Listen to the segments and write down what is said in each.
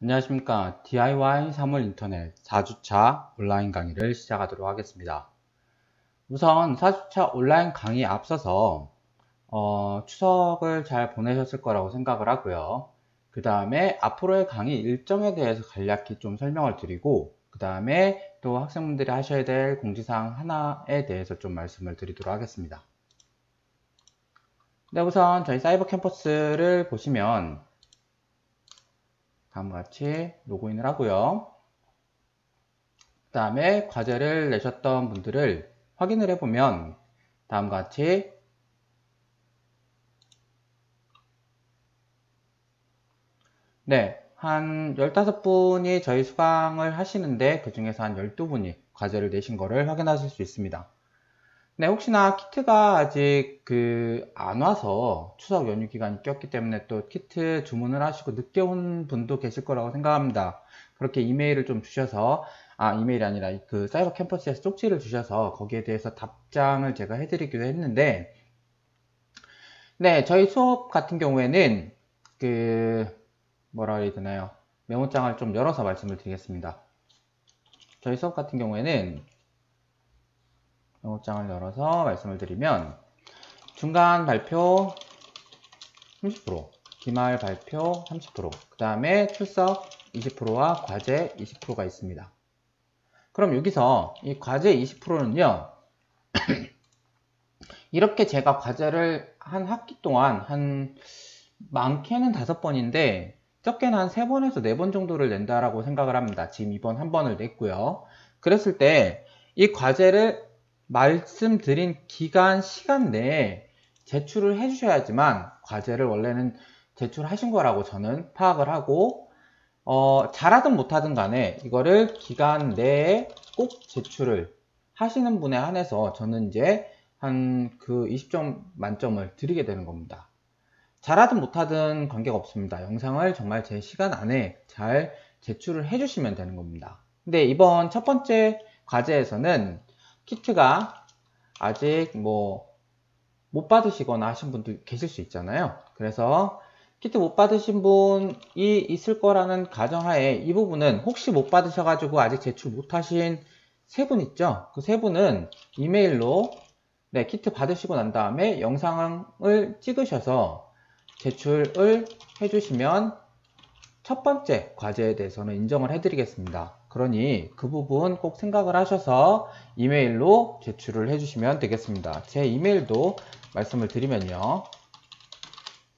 안녕하십니까. DIY 사물 인터넷 4주차 온라인 강의를 시작하도록 하겠습니다. 우선 4주차 온라인 강의에 앞서서 추석을 잘 보내셨을 거라고 생각을 하고요. 그 다음에 앞으로의 강의 일정에 대해서 간략히 좀 설명을 드리고, 그 다음에 또 학생분들이 하셔야 될 공지사항 하나에 대해서 좀 말씀을 드리도록 하겠습니다. 네, 우선 저희 사이버 캠퍼스를 보시면 다음과 같이 로그인을 하고요. 그 다음에 과제를 내셨던 분들을 확인을 해보면 다음과 같이 한 15분이 저희 수강을 하시는데 그 중에서 한 12분이 과제를 내신 거를 확인하실 수 있습니다. 네, 혹시나 키트가 아직 안 와서 추석 연휴 기간이 꼈기 때문에 또 키트 주문을 하시고 늦게 온 분도 계실 거라고 생각합니다. 그렇게 이메일을 좀 주셔서, 이메일이 아니라 그 사이버 캠퍼스에서 쪽지를 주셔서 거기에 대해서 답장을 제가 해드리기도 했는데, 네, 저희 수업 같은 경우에는 뭐라 해야 되나요? 메모장을 좀 열어서 말씀을 드리겠습니다. 저희 수업 같은 경우에는 메모장을 열어서 말씀을 드리면 중간 발표 30%, 기말 발표 30%, 그 다음에 출석 20%와 과제 20%가 있습니다. 그럼 여기서 이 과제 20%는요, 이렇게 제가 과제를 한 학기 동안 많게는 5번인데 적게는 한 3번에서 4번 정도를 낸다라고 생각을 합니다. 지금 이번 한 번을 냈고요. 그랬을 때 이 과제를 말씀드린 시간 내에 제출을 해주셔야지만 과제를 원래는 제출하신 거라고 저는 파악을 하고, 잘하든 못하든 간에 이거를 기간 내에 꼭 제출을 하시는 분에 한해서 저는 이제 한 20점 만점을 드리게 되는 겁니다. 잘하든 못하든 관계가 없습니다. 영상을 정말 제 시간 안에 잘 제출을 해주시면 되는 겁니다. 근데 이번 첫 번째 과제에서는 키트가 아직 못 받으시거나 하신 분도 계실 수 있잖아요. 그래서 키트 못 받으신 분이 있을 거라는 가정하에 이 부분은 혹시 못 받으셔가지고 아직 제출 못 하신 3분 있죠? 그 3분은 이메일로 키트 받으시고 난 다음에 영상을 찍으셔서 제출을 해주시면 첫 번째 과제에 대해서는 인정을 해드리겠습니다. 그러니 그 부분 꼭 생각을 하셔서 이메일로 제출을 해주시면 되겠습니다. 제 이메일도 말씀을 드리면요,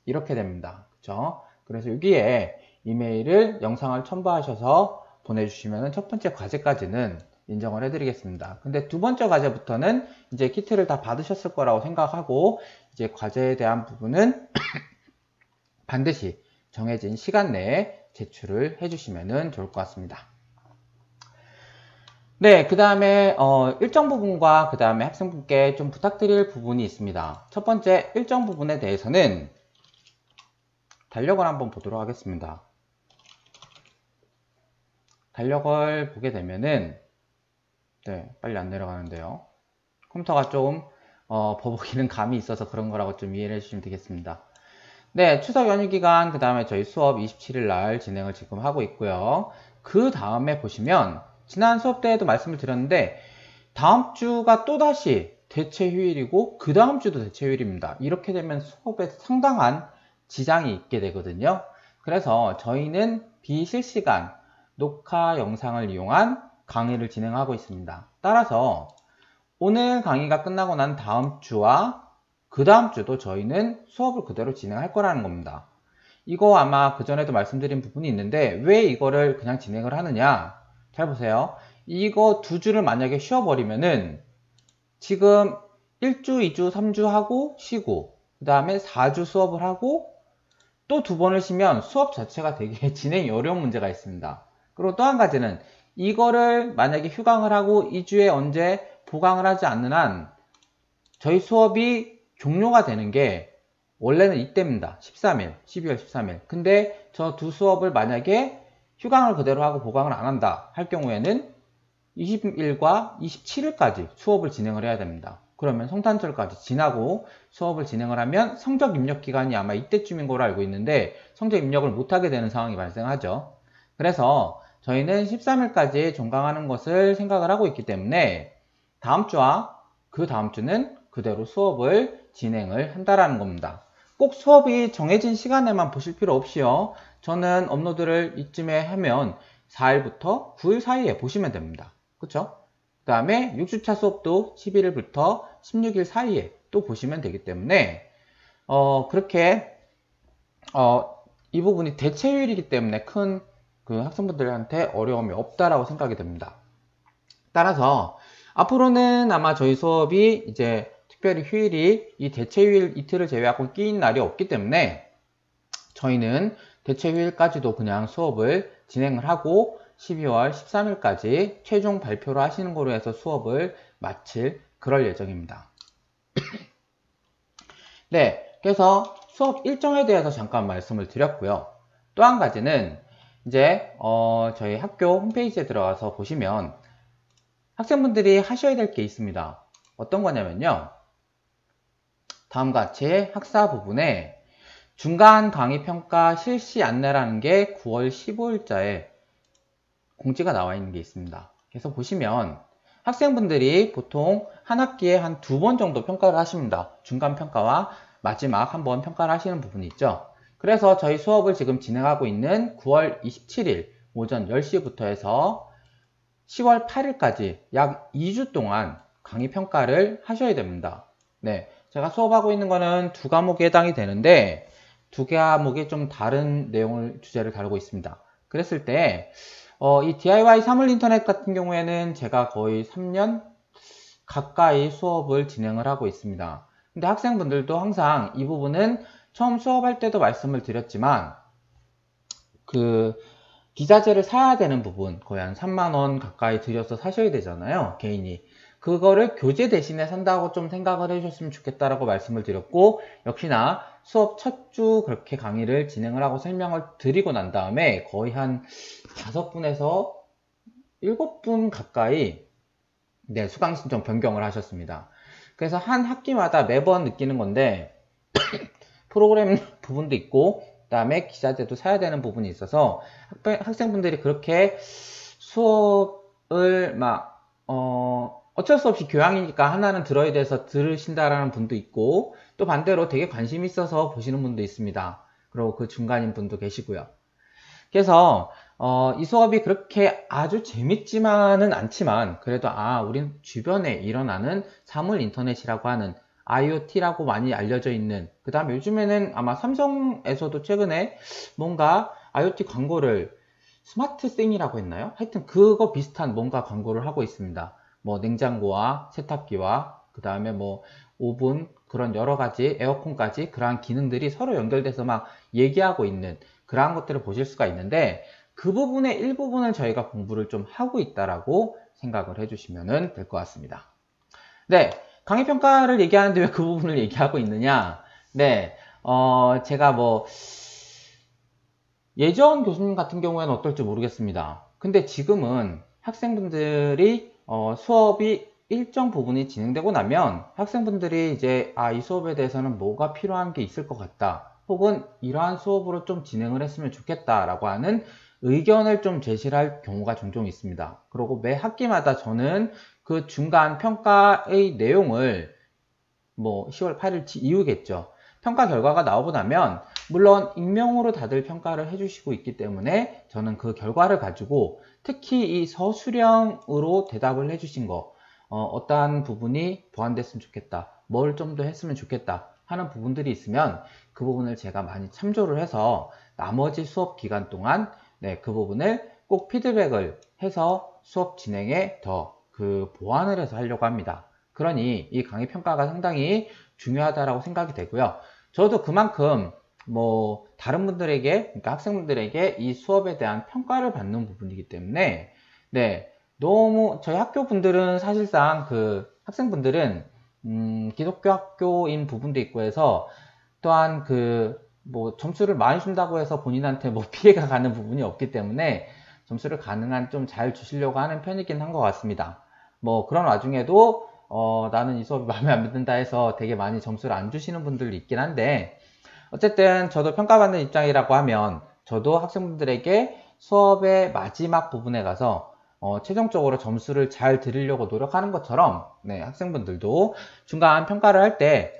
이렇게 됩니다. 그쵸? 그래서 여기에 이메일을 영상을 첨부하셔서 보내주시면 첫 번째 과제까지는 인정을 해드리겠습니다. 근데 두 번째 과제부터는 이제 키트를 다 받으셨을 거라고 생각하고 이제 과제에 대한 부분은 반드시 정해진 시간 내에 제출을 해주시면 좋을 것 같습니다. 네, 그 다음에 일정 부분과 그 다음에 학생분께 좀 부탁드릴 부분이 있습니다. 첫 번째 일정 부분에 대해서는 달력을 한번 보도록 하겠습니다. 달력을 보게 되면은 빨리 안 내려가는데요. 컴퓨터가 좀 버벅이는 감이 있어서 그런 거라고 좀 이해를 해주시면 되겠습니다. 네, 추석 연휴 기간, 그 다음에 저희 수업 27일 날 진행을 지금 하고 있고요. 그 다음에 보시면, 지난 수업 때에도 말씀을 드렸는데, 다음 주가 또다시 대체 휴일이고, 그 다음 주도 대체 휴일입니다. 이렇게 되면 수업에 상당한 지장이 있게 되거든요. 그래서 저희는 비실시간 녹화 영상을 이용한 강의를 진행하고 있습니다. 따라서, 오늘 강의가 끝나고 난 다음 주와 그 다음 주도 저희는 수업을 그대로 진행할 거라는 겁니다. 이거 아마 그전에도 말씀드린 부분이 있는데 왜 이거를 그냥 진행을 하느냐, 잘 보세요. 이거 2주를 만약에 쉬어버리면은 지금 1주, 2주, 3주 하고 쉬고 그 다음에 4주 수업을 하고 또 2번을 쉬면 수업 자체가 되게 진행이 어려운 문제가 있습니다. 그리고 또 한 가지는 이거를 만약에 휴강을 하고 2주에 언제 보강을 하지 않는 한 저희 수업이 종료가 되는 게 원래는 이때입니다. 13일, 12월 13일. 근데 저 두 수업을 만약에 휴강을 그대로 하고 보강을 안 한다 할 경우에는 20일과 27일까지 수업을 진행을 해야 됩니다. 그러면 성탄절까지 지나고 수업을 진행을 하면 성적 입력 기간이 아마 이때쯤인 걸로 알고 있는데 성적 입력을 못하게 되는 상황이 발생하죠. 그래서 저희는 13일까지 종강하는 것을 생각을 하고 있기 때문에 다음 주와 그 다음 주는 그대로 수업을 진행을 한다라는 겁니다. 꼭 수업이 정해진 시간에만 보실 필요 없이요. 저는 업로드를 이쯤에 하면 4일부터 9일 사이에 보시면 됩니다. 그쵸? 그 다음에 6주차 수업도 11일부터 16일 사이에 또 보시면 되기 때문에 그렇게 이 부분이 대체율이기 때문에 큰 그 학생분들한테 어려움이 없다라고 생각이 됩니다. 따라서 앞으로는 아마 저희 수업이 이제 특별히 휴일이 이 대체휴일 이틀을 제외하고 끼인 날이 없기 때문에 저희는 대체휴일까지도 그냥 수업을 진행을 하고 12월 13일까지 최종 발표를 하시는 거로 해서 수업을 마칠 그럴 예정입니다. 네, 그래서 수업 일정에 대해서 잠깐 말씀을 드렸고요. 또 한 가지는 이제 저희 학교 홈페이지에 들어가서 보시면 학생분들이 하셔야 될 게 있습니다. 어떤 거냐면요. 다음과 같이 학사 부분에 중간 강의 평가 실시 안내라는 게 9월 15일자에 공지가 나와 있는 게 있습니다. 그래서 보시면 학생분들이 보통 한 학기에 한 2번 정도 평가를 하십니다. 중간 평가와 마지막 한번 평가를 하시는 부분이 있죠. 그래서 저희 수업을 지금 진행하고 있는 9월 27일 오전 10시부터 해서 10월 8일까지 약 2주 동안 강의 평가를 하셔야 됩니다. 네, 제가 수업하고 있는 거는 2과목에 해당이 되는데 2과목이 좀 다른 내용을 주제를 다루고 있습니다. 그랬을 때 이 DIY 사물 인터넷 같은 경우에는 제가 거의 3년 가까이 수업을 진행을 하고 있습니다. 근데 학생분들도 항상 이 부분은 처음 수업할 때도 말씀을 드렸지만 그 기자재를 사야 되는 부분 거의 한 3만원 가까이 들여서 사셔야 되잖아요, 개인이. 그거를 교재 대신에 산다고 좀 생각을 해주셨으면 좋겠다라고 말씀을 드렸고, 역시나 수업 첫 주 그렇게 강의를 진행을 하고 설명을 드리고 난 다음에 거의 한 5분에서 7분 가까이 네, 수강 신청 변경을 하셨습니다. 그래서 한 학기마다 매번 느끼는 건데 프로그램 부분도 있고 그 다음에 기자재도 사야 되는 부분이 있어서 학생분들이 그렇게 수업을 막 어쩔 수 없이 교양이니까 하나는 들어야 돼서 들으신다라는 분도 있고 또 반대로 되게 관심 있어서 보시는 분도 있습니다. 그리고 그 중간인 분도 계시고요. 그래서 이 수업이 그렇게 아주 재밌지만은 않지만 그래도 우린 주변에 일어나는 사물 인터넷이라고 하는 IoT라고 많이 알려져 있는, 그 다음에 요즘에는 아마 삼성에서도 최근에 뭔가 IoT 광고를 스마트싱이라고 했나요? 하여튼 그거 비슷한 뭔가 광고를 하고 있습니다. 뭐 냉장고와 세탁기와 그 다음에 뭐 오븐 그런 여러 가지 에어컨까지 그러한 기능들이 서로 연결돼서 막 얘기하고 있는 그러한 것들을 보실 수가 있는데 그 부분의 일부분을 저희가 공부를 좀 하고 있다라고 생각을 해주시면 될 것 같습니다. 네. 강의 평가를 얘기하는데 왜 그 부분을 얘기하고 있느냐? 네, 제가 뭐 예전 교수님 같은 경우에는 어떨지 모르겠습니다. 근데 지금은 학생분들이 수업이 일정 부분이 진행되고 나면 학생분들이 이제 이 수업에 대해서는 뭐가 필요한 게 있을 것 같다. 혹은 이러한 수업으로 좀 진행을 했으면 좋겠다라고 하는 의견을 좀 제시를 할 경우가 종종 있습니다. 그리고 매 학기마다 저는 그 중간 평가의 내용을 뭐 10월 8일 이후겠죠. 평가 결과가 나오고 나면 물론 익명으로 다들 평가를 해주시고 있기 때문에 저는 그 결과를 가지고 특히 이 서술형으로 대답을 해주신 거 어떠한 부분이 보완됐으면 좋겠다, 뭘 좀 더 했으면 좋겠다 하는 부분들이 있으면 그 부분을 제가 많이 참조를 해서 나머지 수업 기간 동안 그 부분을 꼭 피드백을 해서 수업 진행에 더 그 보완을 해서 하려고 합니다. 그러니 이 강의 평가가 상당히 중요하다라고 생각이 되고요. 저도 그만큼 뭐 다른 분들에게, 그러니까 학생분들에게 이 수업에 대한 평가를 받는 부분이기 때문에 너무 저희 학교 분들은 사실상 그 학생분들은 기독교 학교인 부분도 있고 해서 또한 그 뭐 점수를 많이 준다고 해서 본인한테 뭐 피해가 가는 부분이 없기 때문에 점수를 가능한 좀 잘 주시려고 하는 편이긴 한 것 같습니다. 뭐 그런 와중에도 나는 이 수업이 마음에 안 든다 해서 되게 많이 점수를 안 주시는 분들도 있긴 한데 어쨌든 저도 평가받는 입장이라고 하면 저도 학생분들에게 수업의 마지막 부분에 가서 최종적으로 점수를 잘 드리려고 노력하는 것처럼, 네, 학생분들도 중간 평가를 할 때,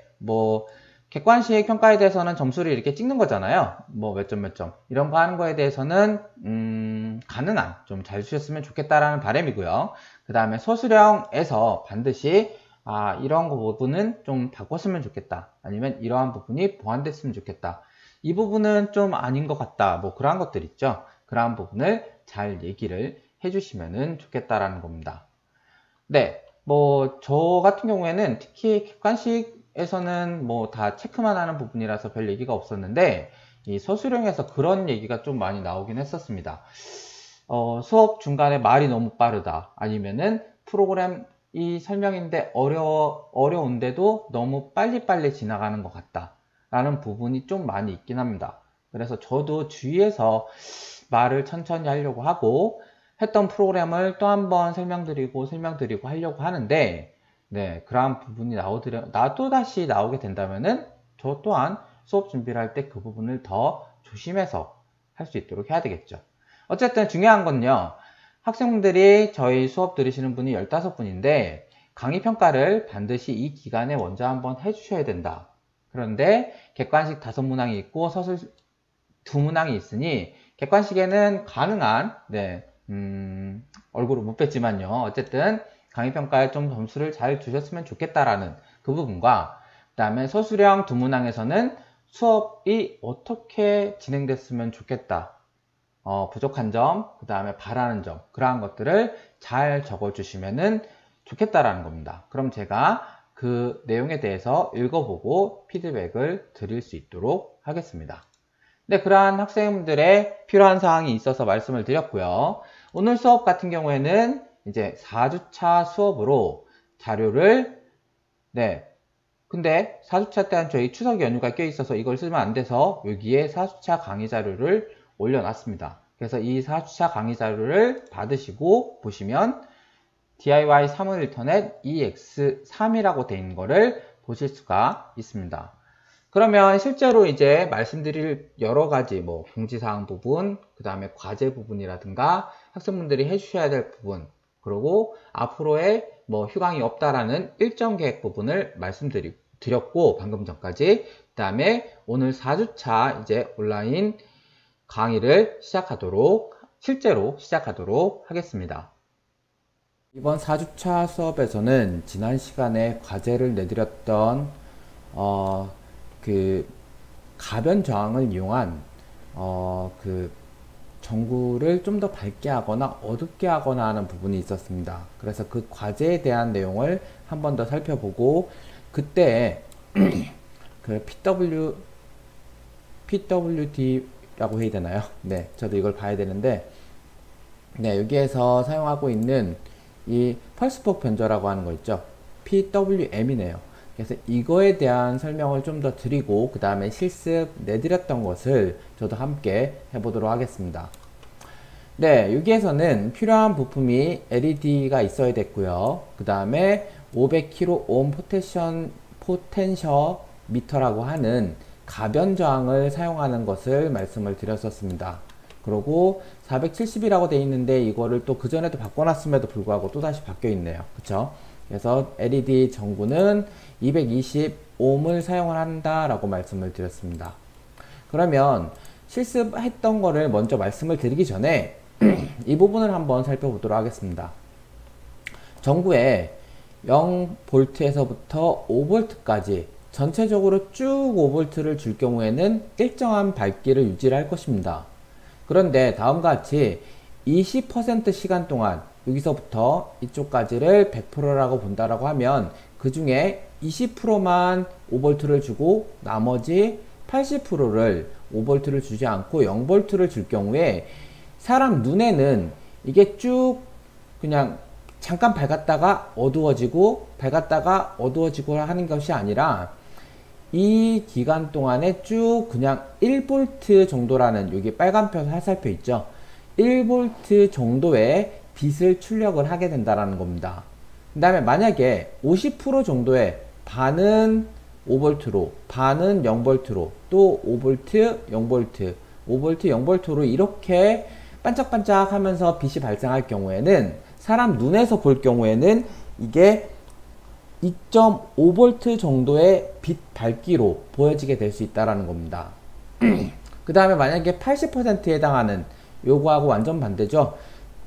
객관식 평가에 대해서는 점수를 이렇게 찍는 거잖아요. 몇 점 몇 점. 이런 거 하는 거에 대해서는, 가능한, 좀 잘 주셨으면 좋겠다라는 바람이고요. 그 다음에 소수령에서 반드시, 이런 거 부분은 좀 바꿨으면 좋겠다. 아니면 이러한 부분이 보완됐으면 좋겠다. 이 부분은 좀 아닌 것 같다. 그러한 것들 있죠. 그러한 부분을 잘 얘기를 해주시면 좋겠다라는 겁니다. 네, 저 같은 경우에는 특히 객관식에서는 다 체크만 하는 부분이라서 별 얘기가 없었는데, 이 서술형에서 그런 얘기가 좀 많이 나오긴 했었습니다. 수업 중간에 말이 너무 빠르다. 아니면은 프로그램 이 설명인데 어려운데도 너무 빨리빨리 지나가는 것 같다. 라는 부분이 좀 많이 있긴 합니다. 그래서 저도 주위에서 말을 천천히 하려고 하고 했던 프로그램을 또 한 번 설명드리고 하려고 하는데, 네, 그러한 부분이 또 다시 나오게 된다면은 저 또한 수업 준비를 할 때 그 부분을 더 조심해서 할 수 있도록 해야 되겠죠. 어쨌든 중요한 건요, 학생분들이 저희 수업 들으시는 분이 15분인데 강의 평가를 반드시 이 기간에 먼저 한번 해주셔야 된다. 그런데 객관식 5문항이 있고 서술 2문항이 있으니 객관식에는 가능한, 네, 얼굴을 못 뵀지만요. 어쨌든 강의 평가에 좀 점수를 잘 주셨으면 좋겠다라는 그 부분과, 그 다음에 서술형 2문항에서는 수업이 어떻게 진행됐으면 좋겠다. 부족한 점, 그 다음에 바라는 점, 그러한 것들을 잘 적어주시면 좋겠다라는 겁니다. 그럼 제가 그 내용에 대해서 읽어보고 피드백을 드릴 수 있도록 하겠습니다. 네, 그러한 학생들의 필요한 사항이 있어서 말씀을 드렸고요. 오늘 수업 같은 경우에는 이제 4주차 수업으로 자료를, 네, 근데 4주차 때는 저희 추석 연휴가 껴있어서 이걸 쓰면 안 돼서 여기에 4주차 강의 자료를 올려놨습니다. 그래서 이 4주차 강의 자료를 받으시고 보시면 DIY 사무인터넷 EX3이라고 돼 있는 거를 보실 수가 있습니다. 그러면 실제로 이제 말씀드릴 여러 가지 공지사항 부분, 그 다음에 과제 부분이라든가 학생분들이 해주셔야 될 부분, 그리고 앞으로의 휴강이 없다라는 일정 계획 부분을 말씀드렸고, 방금 전까지. 그 다음에 오늘 4주차 이제 온라인 강의를 실제로 시작하도록 하겠습니다. 이번 4주차 수업에서는 지난 시간에 과제를 내드렸던 그 가변 저항을 이용한 그 전구를 좀 더 밝게 하거나 어둡게 하거나 하는 부분이 있었습니다. 그래서 그 과제에 대한 내용을 한 번 더 살펴보고, 그때 그 PWD라고 해야 되나요? 네, 저도 이걸 봐야 되는데, 네, 여기에서 사용하고 있는 이 펄스폭 변조라고 하는 거 있죠? PWM이네요. 그래서 이거에 대한 설명을 좀 더 드리고, 그 다음에 실습 내드렸던 것을 저도 함께 해보도록 하겠습니다. 네, 여기에서는 필요한 부품이 LED가 있어야 됐고요. 그 다음에 500kΩ 포텐셔미터라고 하는 가변 저항을 사용하는 것을 말씀을 드렸었습니다. 그리고 470이라고 되어 있는데 이거를 또 그전에도 바꿔놨음에도 불구하고 또다시 바뀌어 있네요. 그쵸? 그래서 LED 전구는 220ohm을 사용을 한다라고 말씀을 드렸습니다. 그러면 실습했던 거를 먼저 말씀을 드리기 전에 이 부분을 한번 살펴보도록 하겠습니다. 전구에 0V에서부터 5V까지 전체적으로 쭉 5V를 줄 경우에는 일정한 밝기를 유지를 할 것입니다. 그런데 다음과 같이 20% 시간 동안 여기서부터 이쪽까지를 100%라고 본다라고 하면 그 중에 20%만 5V를 주고 나머지 80%를 5V를 주지 않고 0V를 줄 경우에 사람 눈에는 이게 쭉 그냥 잠깐 밝았다가 어두워지고 밝았다가 어두워지고 하는 것이 아니라 이 기간 동안에 쭉 그냥 1V 정도라는 여기 빨간표 화살표 있죠? 1V 정도의 빛을 출력을 하게 된다는 겁니다. 그 다음에 만약에 50% 정도의 반은 5V로 반은 0V로 또 5V, 0V 5V, 0V로 이렇게 반짝반짝 하면서 빛이 발생할 경우에는, 사람 눈에서 볼 경우에는 이게 2.5V 정도의 빛 밝기로 보여지게 될 수 있다는 겁니다. 그 다음에 만약에 80%에 해당하는, 요거하고 완전 반대죠.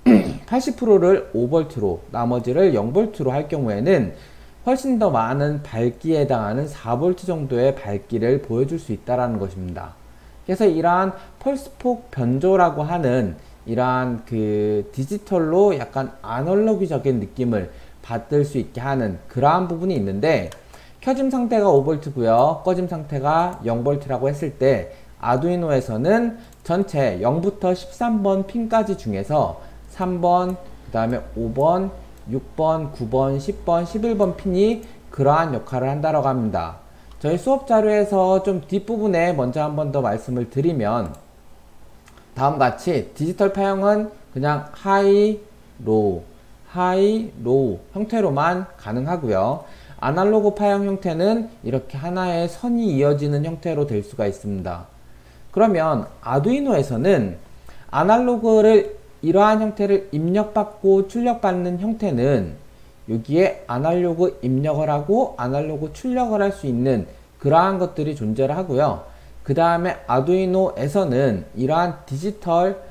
80%를 5V로 나머지를 0V로 할 경우에는 훨씬 더 많은 밝기에 해당하는 4V 정도의 밝기를 보여줄 수 있다는 것입니다. 그래서 이러한 펄스폭 변조라고 하는 이러한 그 디지털로 약간 아날로그적인 느낌을 받을 수 있게 하는 그러한 부분이 있는데, 켜짐 상태가 5V고요 꺼짐 상태가 0V라고 했을 때 아두이노에서는 전체 0부터 13번 핀까지 중에서 3번, 그 다음에 5번, 6번, 9번, 10번, 11번 핀이 그러한 역할을 한다고 합니다. 저희 수업 자료에서 좀 뒷부분에 먼저 한 번 더 말씀을 드리면, 다음같이 디지털 파형은 그냥 하이, 로우, 하이, 로우 형태로만 가능하고요. 아날로그 파형 형태는 이렇게 하나의 선이 이어지는 형태로 될 수가 있습니다. 그러면 아두이노에서는 아날로그를 이러한 형태를 입력받고 출력받는 형태는 여기에 아날로그 입력을 하고 아날로그 출력을 할 수 있는 그러한 것들이 존재를 하고요. 그 다음에 아두이노에서는 이러한 디지털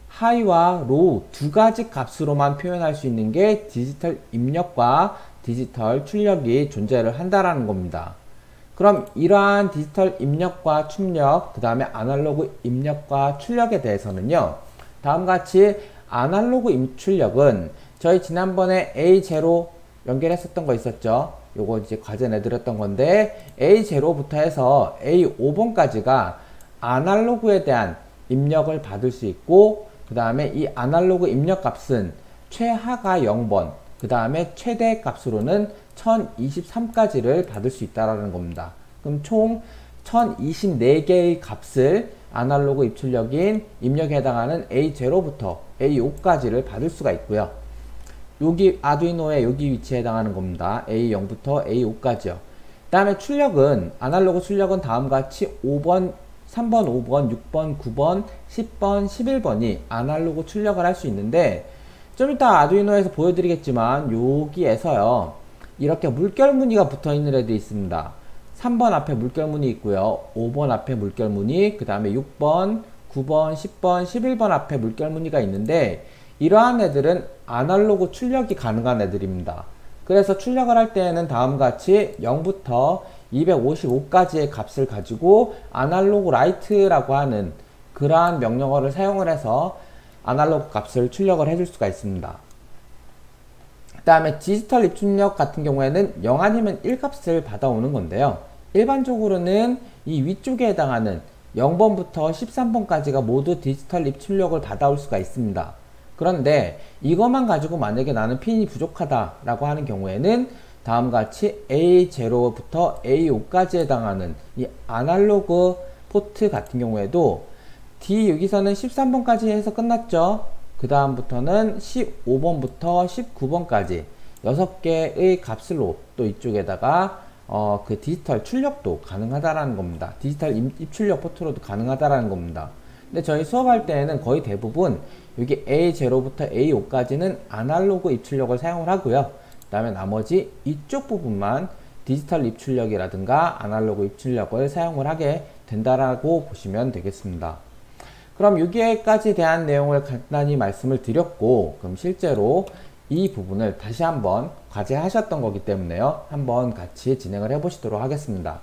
하이와 로우 두 가지 값으로만 표현할 수 있는 게 디지털 입력과 디지털 출력이 존재를 한다라는 겁니다. 그럼 이러한 디지털 입력과 출력, 그 다음에 아날로그 입력과 출력에 대해서는요, 다음같이 아날로그 입출력은 저희 지난번에 A0 연결했었던 거 있었죠. 요거 이제 과제 내드렸던 건데, A0부터 해서 A5번까지가 아날로그에 대한 입력을 받을 수 있고, 그 다음에 이 아날로그 입력 값은 최하가 0번, 그 다음에 최대 값으로는 1023까지를 받을 수 있다는 겁니다. 그럼 총 1024개의 값을 아날로그 입출력인 입력에 해당하는 A0부터 A5까지를 받을 수가 있고요. 여기 아두이노의 여기 위치에 해당하는 겁니다. A0부터 A5까지요. 그 다음에 출력은, 아날로그 출력은 다음같이 5번, 3번, 5번, 6번, 9번, 10번, 11번이 아날로그 출력을 할 수 있는데, 좀 이따 아두이노에서 보여드리겠지만 여기에서요, 이렇게 물결 무늬가 붙어 있는 애들이 있습니다. 3번 앞에 물결 무늬 있고요. 5번 앞에 물결 무늬, 그 다음에 6번, 9번, 10번, 11번 앞에 물결 무늬가 있는데, 이러한 애들은 아날로그 출력이 가능한 애들입니다. 그래서 출력을 할 때에는 다음같이 0부터 255까지의 값을 가지고 아날로그 라이트라고 하는 그러한 명령어를 사용을 해서 아날로그 값을 출력을 해줄 수가 있습니다. 그 다음에 디지털 입출력 같은 경우에는 0 아니면 1 값을 받아오는 건데요. 일반적으로는 이 위쪽에 해당하는 0번부터 13번까지가 모두 디지털 입출력을 받아올 수가 있습니다. 그런데 이것만 가지고 만약에 나는 핀이 부족하다 라고 하는 경우에는 다음같이 A0부터 A5까지 해당하는 이 아날로그 포트 같은 경우에도 D 여기서는 13번까지 해서 끝났죠. 그 다음부터는 15번부터 19번까지 6개의 값으로 또 이쪽에다가 그 디지털 출력도 가능하다라는 겁니다. 디지털 입출력 포트로도 가능하다라는 겁니다. 근데 저희 수업할 때에는 거의 대부분 여기 A0부터 A5까지는 아날로그 입출력을 사용을 하고요. 그 다음에 나머지 이쪽 부분만 디지털 입출력이라든가 아날로그 입출력을 사용을 하게 된다라고 보시면 되겠습니다. 그럼 여기에까지 대한 내용을 간단히 말씀을 드렸고, 그럼 실제로 이 부분을 다시 한번 과제하셨던 거기 때문에요. 한번 같이 진행을 해 보시도록 하겠습니다.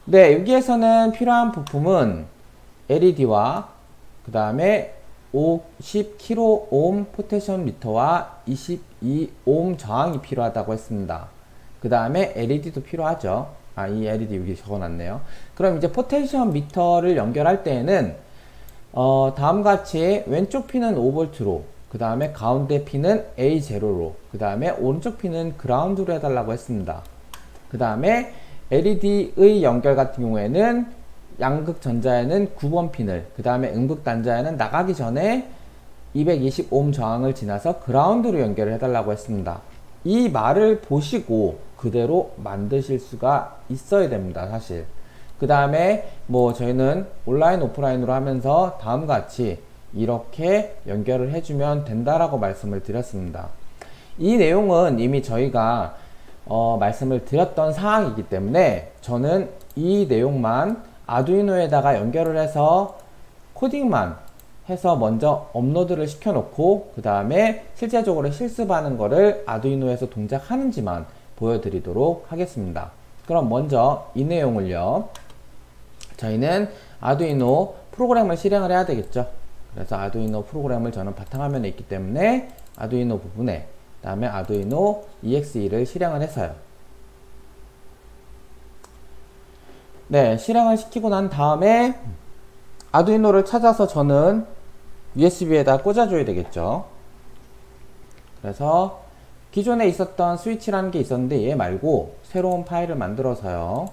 네, 여기에서는 필요한 부품은 LED와 그 다음에 50kΩ 포텐션 미터와 22옴 저항이 필요하다고 했습니다. 그 다음에 LED도 필요하죠. 이 LED 여기 적어놨네요. 그럼 이제 포텐션 미터를 연결할 때에는 다음같이 왼쪽 핀은 5V로, 그 다음에 가운데 핀은 A0로, 그 다음에 오른쪽 핀은 그라운드로 해달라고 했습니다. 그 다음에 LED의 연결 같은 경우에는 양극 전자에는 9번 핀을, 그 다음에 음극 단자에는 나가기 전에 220옴 저항을 지나서 그라운드로 연결을 해달라고 했습니다. 이 말을 보시고 그대로 만드실 수가 있어야 됩니다, 사실. 그 다음에 뭐 저희는 온라인 오프라인으로 하면서 다음과 같이 이렇게 연결을 해주면 된다라고 말씀을 드렸습니다. 이 내용은 이미 저희가 말씀을 드렸던 사항이기 때문에 저는 이 내용만 아두이노에다가 연결을 해서 코딩만 해서 먼저 업로드를 시켜 놓고 그 다음에 실제적으로 실습하는 거를 아두이노에서 동작하는지만 보여드리도록 하겠습니다. 그럼 먼저 이 내용을요, 저희는 아두이노 프로그램을 실행을 해야 되겠죠. 그래서 아두이노 프로그램을 저는 바탕화면에 있기 때문에 아두이노 부분에 그 다음에 아두이노 EXE를 실행을 했어요. 네, 실행을 시키고 난 다음에 아두이노를 찾아서 저는 USB에다 꽂아줘야 되겠죠. 그래서 기존에 있었던 스위치라는 게 있었는데 얘 말고 새로운 파일을 만들어서요,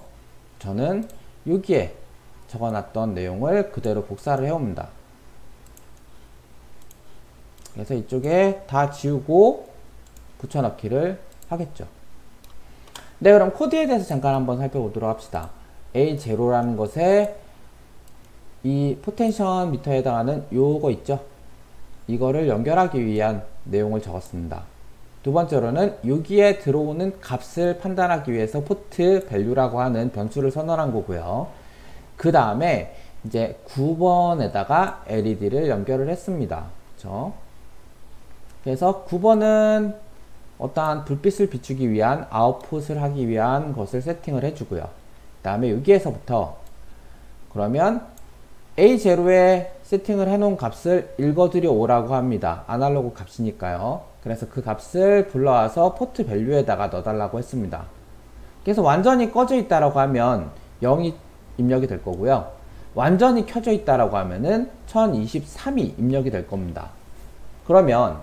저는 여기에 적어놨던 내용을 그대로 복사를 해옵니다. 그래서 이쪽에 다 지우고 붙여넣기를 하겠죠. 네, 그럼 코드에 대해서 잠깐 한번 살펴보도록 합시다. A0라는 것에 이 포텐션 미터에 해당하는 요거 있죠. 이거를 연결하기 위한 내용을 적었습니다. 두 번째로는 여기에 들어오는 값을 판단하기 위해서 포트 밸류라고 하는 변수를 선언한 거고요. 그 다음에 이제 9번에다가 LED를 연결을 했습니다. 그렇죠? 그래서 9번은 어떠한 불빛을 비추기 위한 아웃풋을 하기 위한 것을 세팅을 해주고요. 그 다음에 여기에서부터 그러면 A0에 세팅을 해놓은 값을 읽어들여 오라고 합니다. 아날로그 값이니까요. 그래서 그 값을 불러와서 포트 밸류에다가 넣어달라고 했습니다. 그래서 완전히 꺼져 있다라고 하면 0이 입력이 될 거고요. 완전히 켜져 있다라고 하면은 1023이 입력이 될 겁니다. 그러면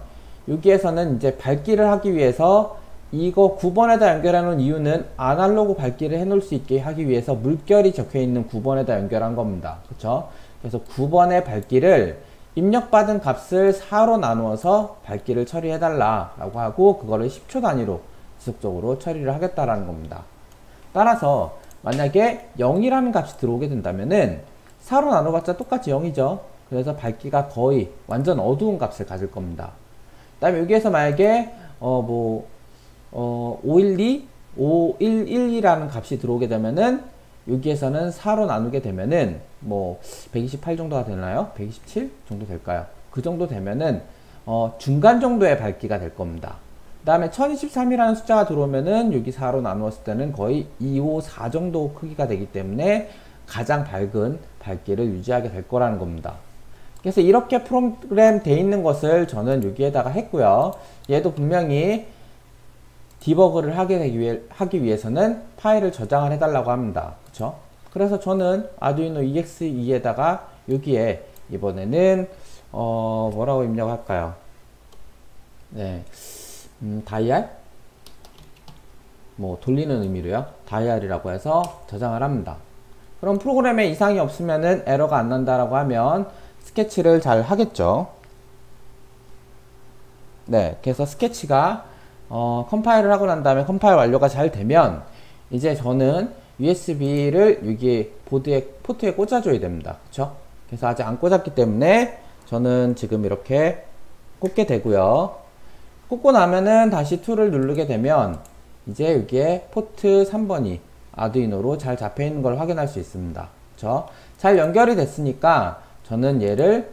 여기에서는 이제 밝기를 하기 위해서 이거 9번에다 연결해 놓은 이유는 아날로그 밝기를 해 놓을 수 있게 하기 위해서 물결이 적혀 있는 9번에다 연결한 겁니다. 그쵸? 그래서 9번의 밝기를 입력받은 값을 4로 나누어서 밝기를 처리해 달라 라고 하고 그거를 10초 단위로 지속적으로 처리를 하겠다라는 겁니다. 따라서 만약에 0이라는 값이 들어오게 된다면은 4로 나눠봤자 똑같이 0이죠. 그래서 밝기가 거의 완전 어두운 값을 가질 겁니다. 그 다음에 여기에서 만약에 512, 5112라는 값이 들어오게 되면은 여기에서는 4로 나누게 되면은 뭐 128 정도가 되나요? 127 정도 될까요? 그 정도 되면은 중간 정도의 밝기가 될 겁니다. 그 다음에 1023이라는 숫자가 들어오면은 여기 4로 나누었을 때는 거의 254 정도 크기가 되기 때문에 가장 밝은 밝기를 유지하게 될 거라는 겁니다. 그래서 이렇게 프로그램 돼 있는 것을 저는 여기에다가 했고요. 얘도 분명히 디버그를 하기 위해서는 파일을 저장을 해달라고 합니다. 그쵸? 그래서 저는 아두이노 EXE에다가 여기에 이번에는 뭐라고 입력할까요? 네, 다이알? 뭐 돌리는 의미로요. 다이알이라고 해서 저장을 합니다. 그럼 프로그램에 이상이 없으면은 에러가 안 난다라고 하면 스케치를 잘 하겠죠. 네, 그래서 스케치가 컴파일을 하고 난 다음에 컴파일 완료가 잘 되면 이제 저는 USB를 여기 포트에 꽂아줘야 됩니다. 그쵸? 그래서 아직 안 꽂았기 때문에 저는 지금 이렇게 꽂게 되고요. 꽂고 나면은 다시 툴을 누르게 되면 이제 여기에 포트 3번이 아두이노로 잘 잡혀 있는 걸 확인할 수 있습니다. 그쵸? 잘 연결이 됐으니까 저는 얘를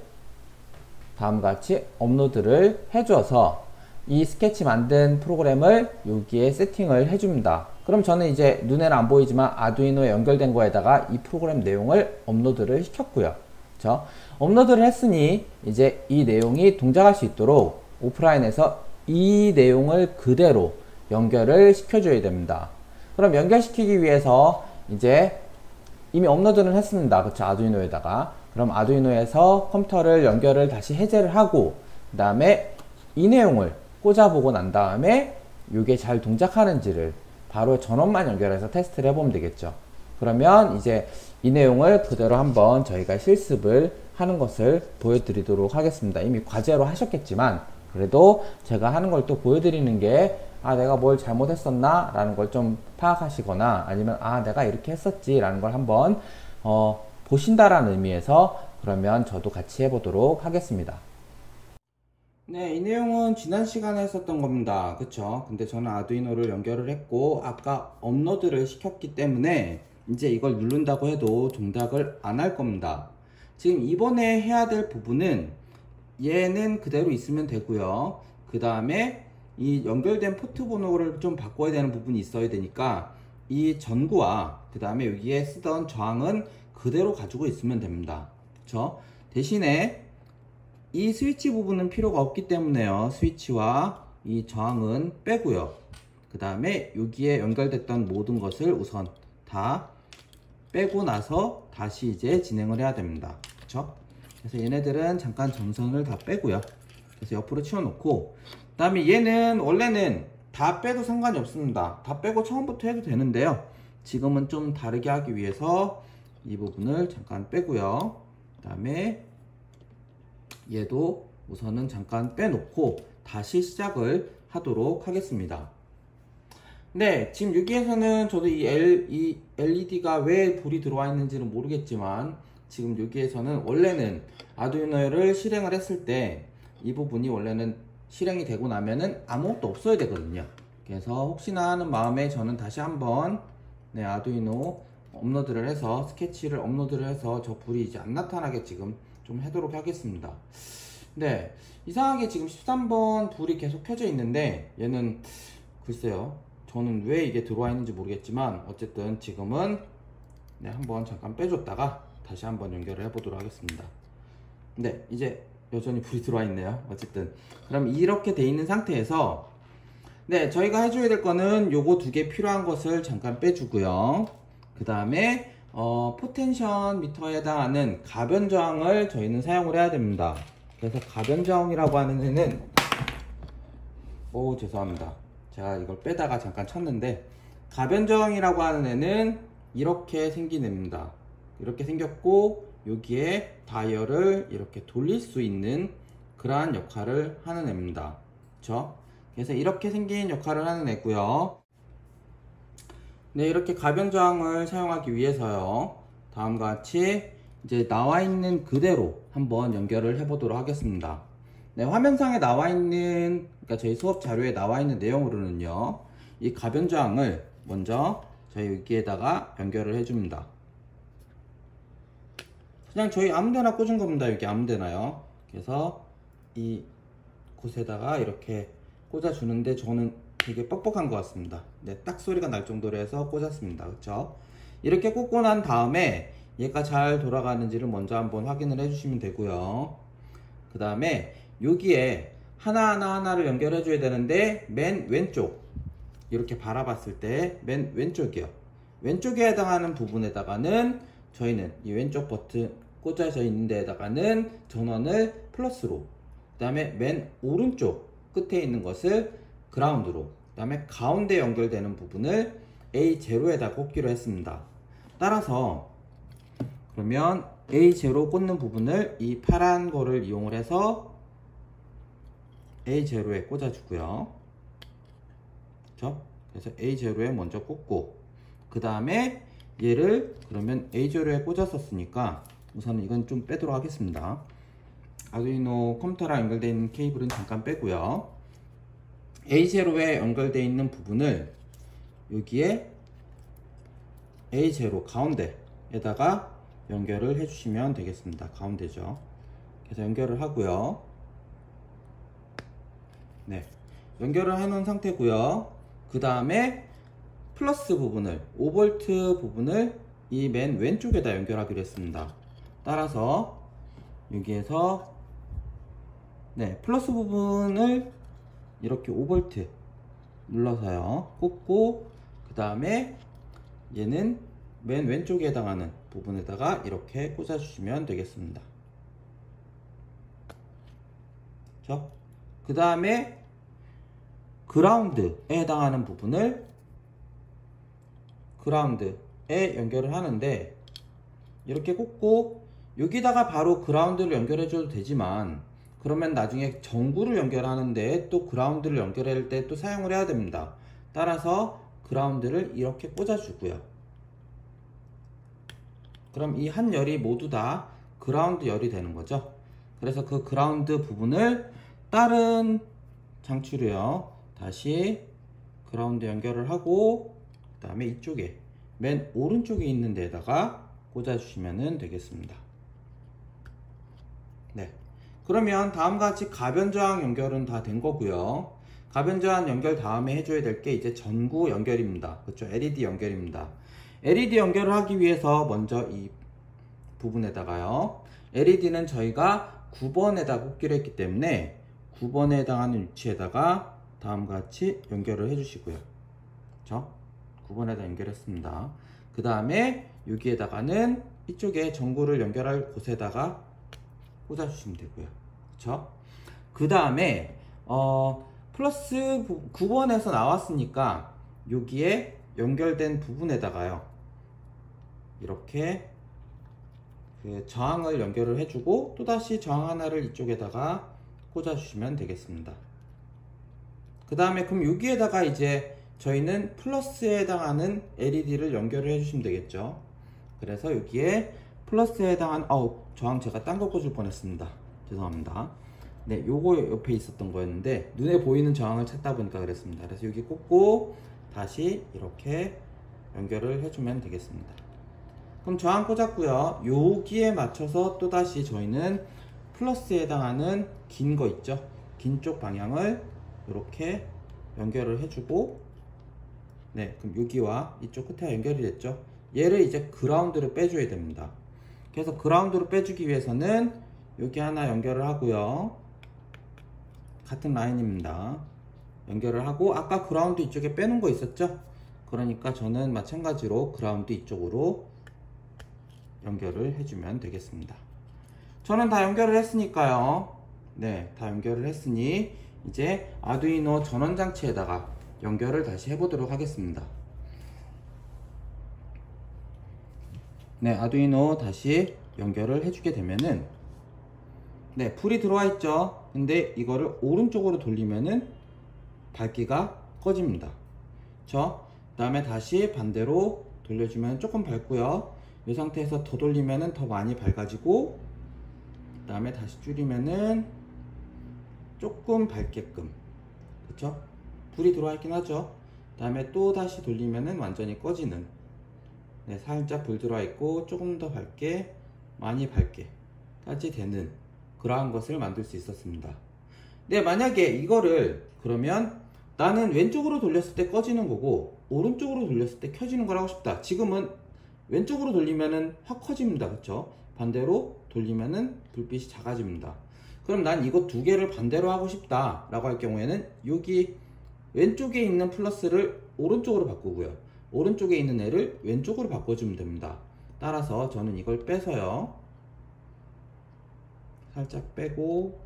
다음과 같이 업로드를 해줘서 이 스케치 만든 프로그램을 여기에 세팅을 해줍니다. 그럼 저는 이제 눈에는 안 보이지만 아두이노에 연결된 거에다가 이 프로그램 내용을 업로드를 시켰고요. 그쵸? 업로드를 했으니 이제 이 내용이 동작할 수 있도록 오프라인에서 이 내용을 그대로 연결을 시켜줘야 됩니다. 그럼 연결시키기 위해서 이제 이미 업로드는 했습니다. 그쵸? 아두이노에다가. 그럼 아두이노에서 컴퓨터를 연결을 다시 해제를 하고 그 다음에 이 내용을 꽂아보고 난 다음에 이게 잘 동작하는지를 바로 전원만 연결해서 테스트를 해보면 되겠죠. 그러면 이제 이 내용을 그대로 한번 저희가 실습을 하는 것을 보여드리도록 하겠습니다. 이미 과제로 하셨겠지만 그래도 제가 하는 걸 또 보여드리는 게 내가 뭘 잘못했었나 라는 걸 좀 파악하시거나 아니면 내가 이렇게 했었지 라는 걸 한번 보신다라는 의미에서 그러면 저도 같이 해보도록 하겠습니다. 네, 이 내용은 지난 시간에 했었던 겁니다. 그쵸? 근데 저는 아두이노를 연결을 했고 아까 업로드를 시켰기 때문에 이제 이걸 누른다고 해도 동작을 안 할 겁니다. 지금 이번에 해야 될 부분은 얘는 그대로 있으면 되고요. 그 다음에 이 연결된 포트 번호를 좀 바꿔야 되는 부분이 있어야 되니까 이 전구와 그 다음에 여기에 쓰던 저항은 그대로 가지고 있으면 됩니다. 그쵸? 대신에 이 스위치 부분은 필요가 없기 때문에요. 스위치와 이 저항은 빼고요. 그 다음에 여기에 연결됐던 모든 것을 우선 다 빼고 나서 다시 이제 진행을 해야 됩니다. 그쵸? 그래서 얘네들은 잠깐 전선을 다 빼고요. 그래서 옆으로 치워놓고 그 다음에 얘는 원래는 다 빼도 상관이 없습니다. 다 빼고 처음부터 해도 되는데요. 지금은 좀 다르게 하기 위해서 이 부분을 잠깐 빼고요. 그 다음에 얘도 우선은 잠깐 빼놓고 다시 시작을 하도록 하겠습니다. 네, 지금 여기에서는 저도 이 LED가 왜 불이 들어와 있는지는 모르겠지만 지금 여기에서는 원래는 아두이노를 실행을 했을 때 이 부분이 원래는 실행이 되고 나면은 아무것도 없어야 되거든요. 그래서 혹시나 하는 마음에 저는 다시 한번 아두이노 업로드를 해서 스케치를 업로드를 해서 저 불이 이제 안 나타나게 지금 좀 하도록 하겠습니다. 네, 이상하게 지금 13번 불이 계속 켜져 있는데 얘는 글쎄요, 저는 왜 이게 들어와 있는지 모르겠지만 어쨌든 지금은 한번 잠깐 빼줬다가 다시 한번 연결을 해보도록 하겠습니다. 네, 이제 여전히 불이 들어와 있네요. 어쨌든 그럼 이렇게 돼 있는 상태에서 저희가 해줘야 될 거는 요거 두 개 필요한 것을 잠깐 빼주고요. 그 다음에 포텐션 미터에 해당하는 가변 저항을 저희는 사용을 해야 됩니다. 그래서 가변 저항이라고 하는 애는 죄송합니다. 제가 이걸 빼다가 잠깐 쳤는데 가변 저항이라고 하는 애는 이렇게 생긴 애입니다. 이렇게 생겼고 여기에 다이얼을 이렇게 돌릴 수 있는 그러한 역할을 하는 애입니다. 그쵸? 그래서 이렇게 생긴 역할을 하는 애고요. 네, 이렇게 가변 저항을 사용하기 위해서요. 다음과 같이 이제 나와 있는 그대로 한번 연결을 해 보도록 하겠습니다. 네, 화면상에 나와 있는, 그러니까 저희 수업 자료에 나와 있는 내용으로는요. 이 가변 저항을 먼저 저희 여기에다가 연결을 해 줍니다. 그냥 저희 아무데나 꽂은 겁니다. 여기 아무데나요. 그래서 이 곳에다가 이렇게 꽂아 주는데 저는 되게 뻑뻑한 것 같습니다. 네, 딱 소리가 날 정도로 해서 꽂았습니다. 그쵸? 이렇게 꽂고 난 다음에 얘가 잘 돌아가는지를 먼저 한번 확인을 해주시면 되고요. 그 다음에 여기에 하나를 연결해 줘야 되는데 맨 왼쪽 이렇게 바라봤을 때 맨 왼쪽이요. 왼쪽에 해당하는 부분에다가는 저희는 이 왼쪽 버튼 꽂아져 있는 데다가는 전원을 플러스로, 그 다음에 맨 오른쪽 끝에 있는 것을 그라운드로, 그 다음에 가운데 연결되는 부분을 A0에다 꽂기로 했습니다. 따라서 그러면 A0 꽂는 부분을 이 파란 거를 이용을 해서 A0에 꽂아주고요. 그렇죠? 그래서 A0에 먼저 꽂고 그 다음에 얘를 그러면 A0에 꽂았었으니까 우선은 이건 좀 빼도록 하겠습니다. 아두이노 컴퓨터랑 연결되어 있는 케이블은 잠깐 빼고요. A0에 연결되어 있는 부분을 여기에 A0 가운데에다가 연결을 해주시면 되겠습니다. 가운데죠. 그래서 연결을 하고요. 네, 연결을 해놓은 상태고요. 그 다음에 플러스 부분을 5V 부분을 이 맨 왼쪽에다 연결하기로 했습니다. 따라서 여기에서 플러스 부분을 이렇게 5V 눌러서요 꽂고, 그 다음에 얘는 맨 왼쪽에 해당하는 부분에다가 이렇게 꽂아 주시면 되겠습니다. 그 다음에 그라운드에 해당하는 부분을 그라운드에 연결을 하는데 이렇게 꽂고 여기다가 바로 그라운드를 연결해 줘도 되지만 그러면 나중에 전구를 연결하는데 또 그라운드를 연결할 때 또 사용을 해야 됩니다. 따라서 그라운드를 이렇게 꽂아주고요. 그럼 이 한 열이 모두 다 그라운드 열이 되는 거죠. 그래서 그 그라운드 부분을 다른 장치로요 다시 그라운드 연결을 하고, 그 다음에 이쪽에 맨 오른쪽에 있는 데다가 꽂아 주시면 되겠습니다. 네, 그러면 다음과 같이 가변 저항 연결은 다 된 거고요. 가변 저항 연결 다음에 해줘야 될 게 이제 전구 연결입니다. 그렇죠? LED 연결입니다. LED 연결을 하기 위해서 먼저 이 부분에다가요, LED는 저희가 9번에다 꽂기로 했기 때문에 9번에 해당하는 위치에다가 다음과 같이 연결을 해주시고요. 그렇죠? 9번에다 연결했습니다. 그 다음에 여기에다가는 이쪽에 전구를 연결할 곳에다가 꽂아주시면 되고요. 그렇죠? 그 다음에 플러스 9번에서 나왔으니까 여기에 연결된 부분에다가요 이렇게 그 저항을 연결을 해주고 또다시 저항 하나를 이쪽에다가 꽂아주시면 되겠습니다. 그 다음에 그럼 여기에다가 이제 저희는 플러스에 해당하는 LED를 연결을 해주시면 되겠죠. 그래서 여기에 플러스에 해당한 저항 제가 딴 거 꽂을 뻔했습니다. 죄송합니다. 네, 요거 옆에 있었던 거였는데 눈에 보이는 저항을 찾다 보니까 그랬습니다. 그래서 여기 꽂고 다시 이렇게 연결을 해주면 되겠습니다. 그럼 저항 꽂았고요. 여기에 맞춰서 또다시 저희는 플러스에 해당하는 긴 거 있죠. 긴 쪽 방향을 이렇게 연결을 해주고, 네, 그럼 여기와 이쪽 끝에 연결이 됐죠. 얘를 이제 그라운드로 빼줘야 됩니다. 그래서 그라운드로 빼주기 위해서는 여기 하나 연결을 하고요. 같은 라인입니다. 연결을 하고 아까 그라운드 이쪽에 빼놓은 거 있었죠. 그러니까 저는 마찬가지로 그라운드 이쪽으로 연결을 해주면 되겠습니다. 저는 다 연결을 했으니까요. 네, 다 연결을 했으니 이제 아두이노 전원 장치에다가 연결을 다시 해보도록 하겠습니다. 네, 아두이노 다시 연결을 해주게 되면은, 네, 불이 들어와 있죠. 근데 이거를 오른쪽으로 돌리면은 밝기가 꺼집니다. 그쵸? 그 다음에 다시 반대로 돌려주면 조금 밝고요. 이 상태에서 더 돌리면은 더 많이 밝아지고, 그 다음에 다시 줄이면은 조금 밝게끔, 그쵸? 불이 들어와 있긴 하죠. 그 다음에 또 다시 돌리면은 완전히 꺼지는, 네, 살짝 불 들어와 있고 조금 더 밝게, 많이 밝게까지 되는 그러한 것을 만들 수 있었습니다. 네, 만약에 이거를 그러면 나는 왼쪽으로 돌렸을 때 꺼지는 거고 오른쪽으로 돌렸을 때 켜지는 걸 하고 싶다. 지금은 왼쪽으로 돌리면은 확 커집니다. 그쵸? 반대로 돌리면은 불빛이 작아집니다. 그럼 난 이거 두 개를 반대로 하고 싶다 라고 할 경우에는 여기 왼쪽에 있는 플러스를 오른쪽으로 바꾸고요, 오른쪽에 있는 애를 왼쪽으로 바꿔주면 됩니다. 따라서 저는 이걸 빼서요, 살짝 빼고,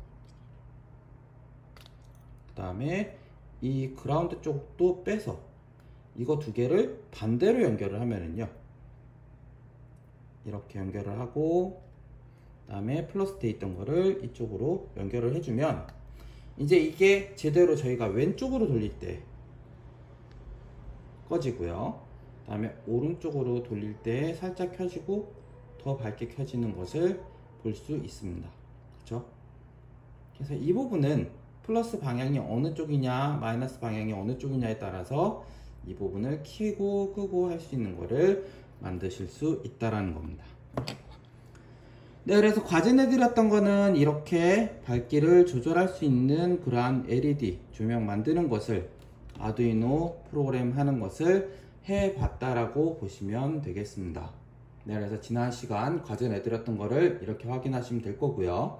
그 다음에 이 그라운드 쪽도 빼서 이거 두 개를 반대로 연결을 하면은요, 이렇게 연결을 하고, 그 다음에 플러스 돼 있던 거를 이쪽으로 연결을 해주면 이제 이게 제대로 저희가 왼쪽으로 돌릴 때 꺼지고요, 그 다음에 오른쪽으로 돌릴 때 살짝 켜지고 더 밝게 켜지는 것을 볼 수 있습니다. 그렇죠? 그래서 이 부분은 플러스 방향이 어느 쪽이냐 마이너스 방향이 어느 쪽이냐에 따라서 이 부분을 켜고 끄고 할 수 있는 거를 만드실 수 있다라는 겁니다. 네, 그래서 과제 내드렸던 거는 이렇게 밝기를 조절할 수 있는 그러한 LED 조명 만드는 것을 아두이노 프로그램 하는 것을 해봤다라고 보시면 되겠습니다. 네, 그래서 지난 시간 과제 내드렸던 거를 이렇게 확인하시면 될 거고요.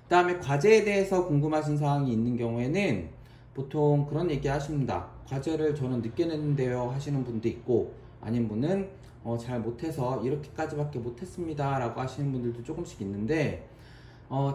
그 다음에 과제에 대해서 궁금하신 사항이 있는 경우에는 보통 그런 얘기 하십니다. 과제를 저는 늦게 냈는데요 하시는 분도 있고, 아닌 분은 잘 못해서 이렇게까지밖에 못했습니다 라고 하시는 분들도 조금씩 있는데,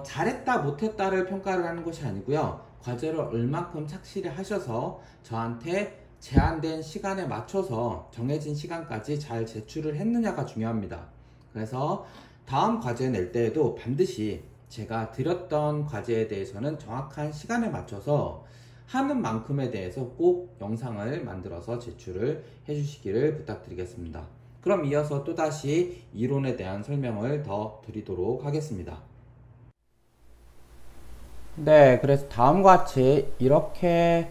잘했다 못했다를 평가를 하는 것이 아니고요, 과제를 얼만큼 착실히 하셔서 저한테 제한된 시간에 맞춰서 정해진 시간까지 잘 제출을 했느냐가 중요합니다. 그래서 다음 과제 낼 때에도 반드시 제가 드렸던 과제에 대해서는 정확한 시간에 맞춰서 하는 만큼에 대해서 꼭 영상을 만들어서 제출을 해주시기를 부탁드리겠습니다. 그럼 이어서 또다시 이론에 대한 설명을 더 드리도록 하겠습니다. 네, 그래서 다음과 같이 이렇게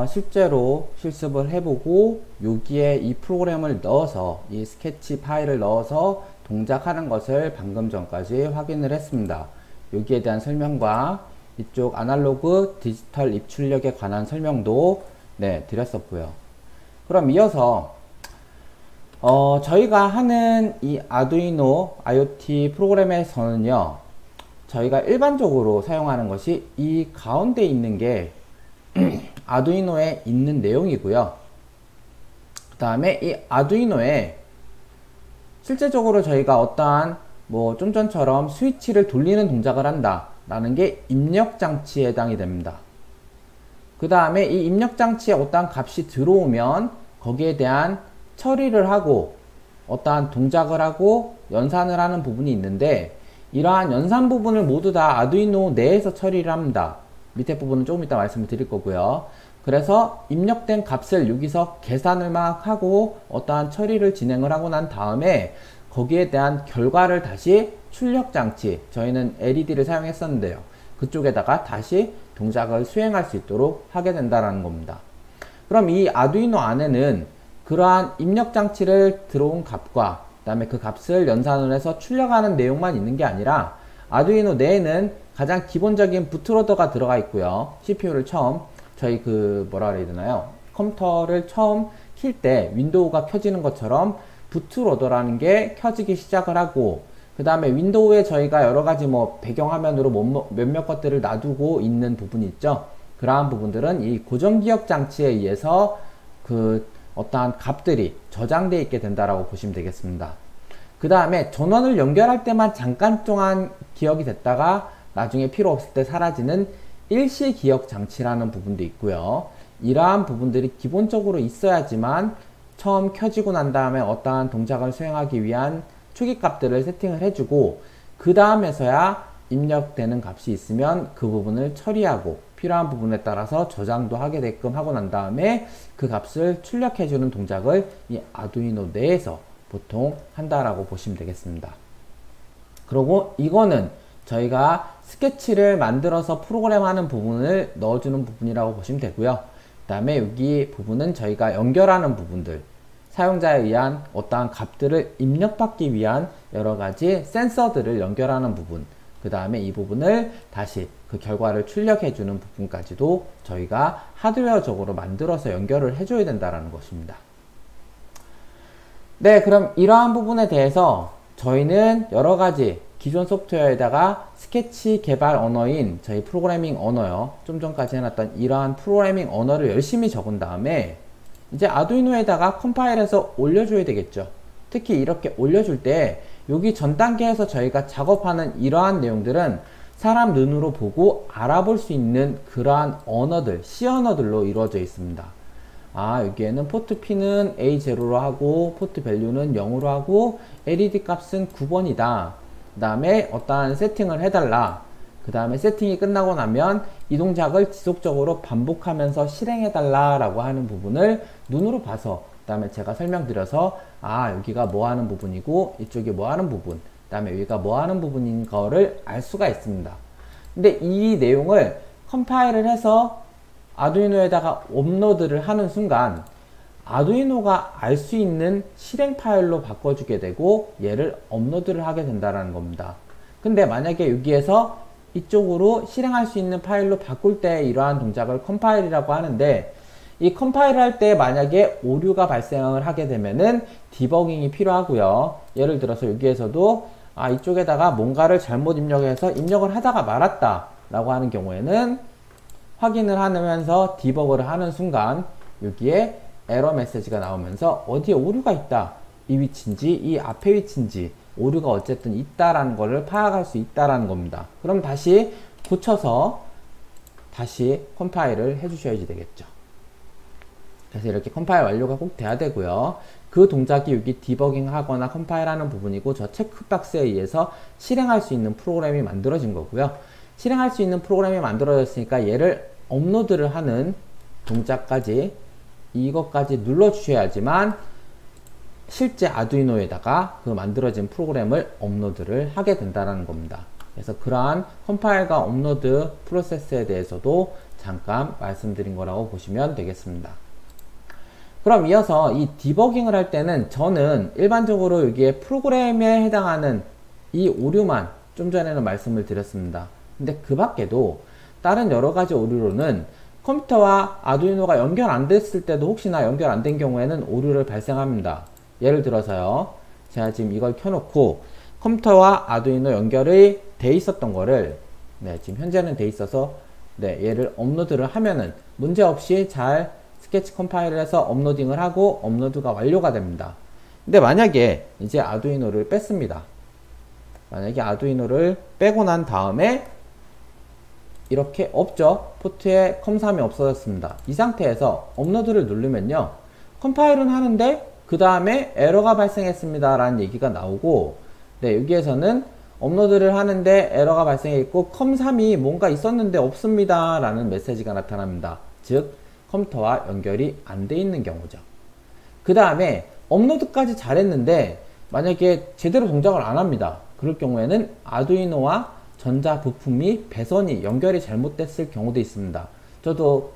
실제로 실습을 해보고 여기에 이 프로그램을 넣어서 이 스케치 파일을 넣어서 동작하는 것을 방금 전까지 확인을 했습니다. 여기에 대한 설명과 이쪽 아날로그 디지털 입출력에 관한 설명도 드렸었고요. 그럼 이어서 저희가 하는 이 아두이노 IoT 프로그램에서는요, 저희가 일반적으로 사용하는 것이 이 가운데 있는 게 아두이노에 있는 내용이고요. 그 다음에 이 아두이노에 실제적으로 저희가 어떠한 좀 전처럼 스위치를 돌리는 동작을 한다 라는 게 입력장치에 해당이 됩니다. 그 다음에 이 입력장치에 어떠한 값이 들어오면 거기에 대한 처리를 하고 어떠한 동작을 하고 연산을 하는 부분이 있는데, 이러한 연산 부분을 모두 다 아두이노 내에서 처리를 합니다. 밑에 부분은 조금 이따 말씀을 드릴 거고요. 그래서 입력된 값을 여기서 계산을 막 하고 어떠한 처리를 진행을 하고 난 다음에 거기에 대한 결과를 다시 출력장치, 저희는 LED를 사용했었는데요, 그쪽에다가 다시 동작을 수행할 수 있도록 하게 된다는 겁니다. 그럼 이 아두이노 안에는 그러한 입력장치를 들어온 값과 그 다음에 그 값을 연산을 해서 출력하는 내용만 있는 게 아니라 아두이노 내에는 가장 기본적인 부트로더가 들어가 있고요. CPU를 처음 저희 뭐라 그래야 되나요? 컴퓨터를 처음 킬 때 윈도우가 켜지는 것처럼 부트로더라는 게 켜지기 시작을 하고, 그 다음에 윈도우에 저희가 여러가지 배경화면으로 몇몇 것들을 놔두고 있는 부분이 있죠. 그러한 부분들은 이 고정기억 장치에 의해서 어떠한 값들이 저장되어 있게 된다라고 보시면 되겠습니다. 그 다음에 전원을 연결할 때만 잠깐 동안 기억이 됐다가 나중에 필요 없을 때 사라지는 일시 기억 장치라는 부분도 있고요. 이러한 부분들이 기본적으로 있어야지만 처음 켜지고 난 다음에 어떠한 동작을 수행하기 위한 초기 값들을 세팅을 해주고, 그 다음에서야 입력되는 값이 있으면 그 부분을 처리하고 필요한 부분에 따라서 저장도 하게 되게끔 하고 난 다음에 그 값을 출력해주는 동작을 이 아두이노 내에서 보통 한다라고 보시면 되겠습니다. 그리고 이거는 저희가 스케치를 만들어서 프로그램하는 부분을 넣어주는 부분이라고 보시면 되고요. 그 다음에 여기 부분은 저희가 연결하는 부분들, 사용자에 의한 어떠한 값들을 입력받기 위한 여러가지 센서들을 연결하는 부분, 그 다음에 이 부분을 다시 그 결과를 출력해주는 부분까지도 저희가 하드웨어적으로 만들어서 연결을 해줘야 된다는 것입니다. 네, 그럼 이러한 부분에 대해서 저희는 여러가지 기존 소프트웨어에다가 스케치 개발 언어인 저희 프로그래밍 언어요, 좀 전까지 해놨던 이러한 프로그래밍 언어를 열심히 적은 다음에 이제 아두이노에다가 컴파일해서 올려줘야 되겠죠. 특히 이렇게 올려줄 때 여기 전 단계에서 저희가 작업하는 이러한 내용들은 사람 눈으로 보고 알아볼 수 있는 그러한 언어들, C 언어들로 이루어져 있습니다. 여기에는 포트 P는 A0로 하고 포트 밸류는 0으로 하고 LED 값은 9번이다. 그 다음에 어떠한 세팅을 해달라. 그 다음에 세팅이 끝나고 나면 이 동작을 지속적으로 반복하면서 실행해달라 라고 하는 부분을 눈으로 봐서, 그 다음에 제가 설명드려서 여기가 뭐 하는 부분이고 이쪽이 뭐 하는 부분, 그 다음에 여기가 뭐 하는 부분인 거를 알 수가 있습니다. 근데 이 내용을 컴파일을 해서 아두이노에다가 업로드를 하는 순간 아두이노가 알 수 있는 실행 파일로 바꿔주게 되고 얘를 업로드를 하게 된다는 겁니다. 근데 만약에 여기에서 이쪽으로 실행할 수 있는 파일로 바꿀 때 이러한 동작을 컴파일이라고 하는데, 이 컴파일을 할 때 만약에 오류가 발생을 하게 되면은 디버깅이 필요하고요. 예를 들어서 여기에서도 이쪽에다가 뭔가를 잘못 입력해서 입력을 하다가 말았다 라고 하는 경우에는 확인을 하면서 디버그를 하는 순간 여기에 에러 메시지가 나오면서 어디에 오류가 있다, 이 위치인지 이 앞에 위치인지 오류가 어쨌든 있다라는 것을 파악할 수 있다라는 겁니다. 그럼 다시 고쳐서 다시 컴파일을 해주셔야지 되겠죠. 그래서 이렇게 컴파일 완료가 꼭 돼야 되고요. 그 동작이 여기 디버깅 하거나 컴파일하는 부분이고, 저 체크박스에 의해서 실행할 수 있는 프로그램이 만들어진 거고요. 실행할 수 있는 프로그램이 만들어졌으니까 얘를 업로드를 하는 동작까지, 이것까지 눌러 주셔야지만 실제 아두이노에다가 그 만들어진 프로그램을 업로드를 하게 된다는 겁니다. 그래서 그러한 컴파일과 업로드 프로세스에 대해서도 잠깐 말씀드린 거라고 보시면 되겠습니다. 그럼 이어서 이 디버깅을 할 때는 저는 일반적으로 여기에 프로그램에 해당하는 이 오류만 좀 전에는 말씀을 드렸습니다. 근데 그 밖에도 다른 여러 가지 오류로는 컴퓨터와 아두이노가 연결 안 됐을 때도 혹시나 연결 안 된 경우에는 오류를 발생합니다. 예를 들어서요, 제가 지금 이걸 켜놓고 컴퓨터와 아두이노 연결이 돼 있었던 거를, 지금 현재는 돼 있어서 얘를 업로드를 하면은 문제없이 잘 스케치 컴파일을 해서 업로딩을 하고 업로드가 완료가 됩니다. 근데 만약에 이제 아두이노를 뺐습니다. 만약에 아두이노를 빼고 난 다음에 이렇게 없죠? 포트에 컴3이 없어졌습니다. 이 상태에서 업로드를 누르면요, 컴파일은 하는데 그 다음에 에러가 발생했습니다 라는 얘기가 나오고, 여기에서는 업로드를 하는데 에러가 발생했고 컴3이 뭔가 있었는데 없습니다 라는 메시지가 나타납니다. 즉 컴퓨터와 연결이 안 돼 있는 경우죠. 그 다음에 업로드까지 잘했는데 만약에 제대로 동작을 안 합니다. 그럴 경우에는 아두이노와 전자 부품이 배선이 연결이 잘못됐을 경우도 있습니다. 저도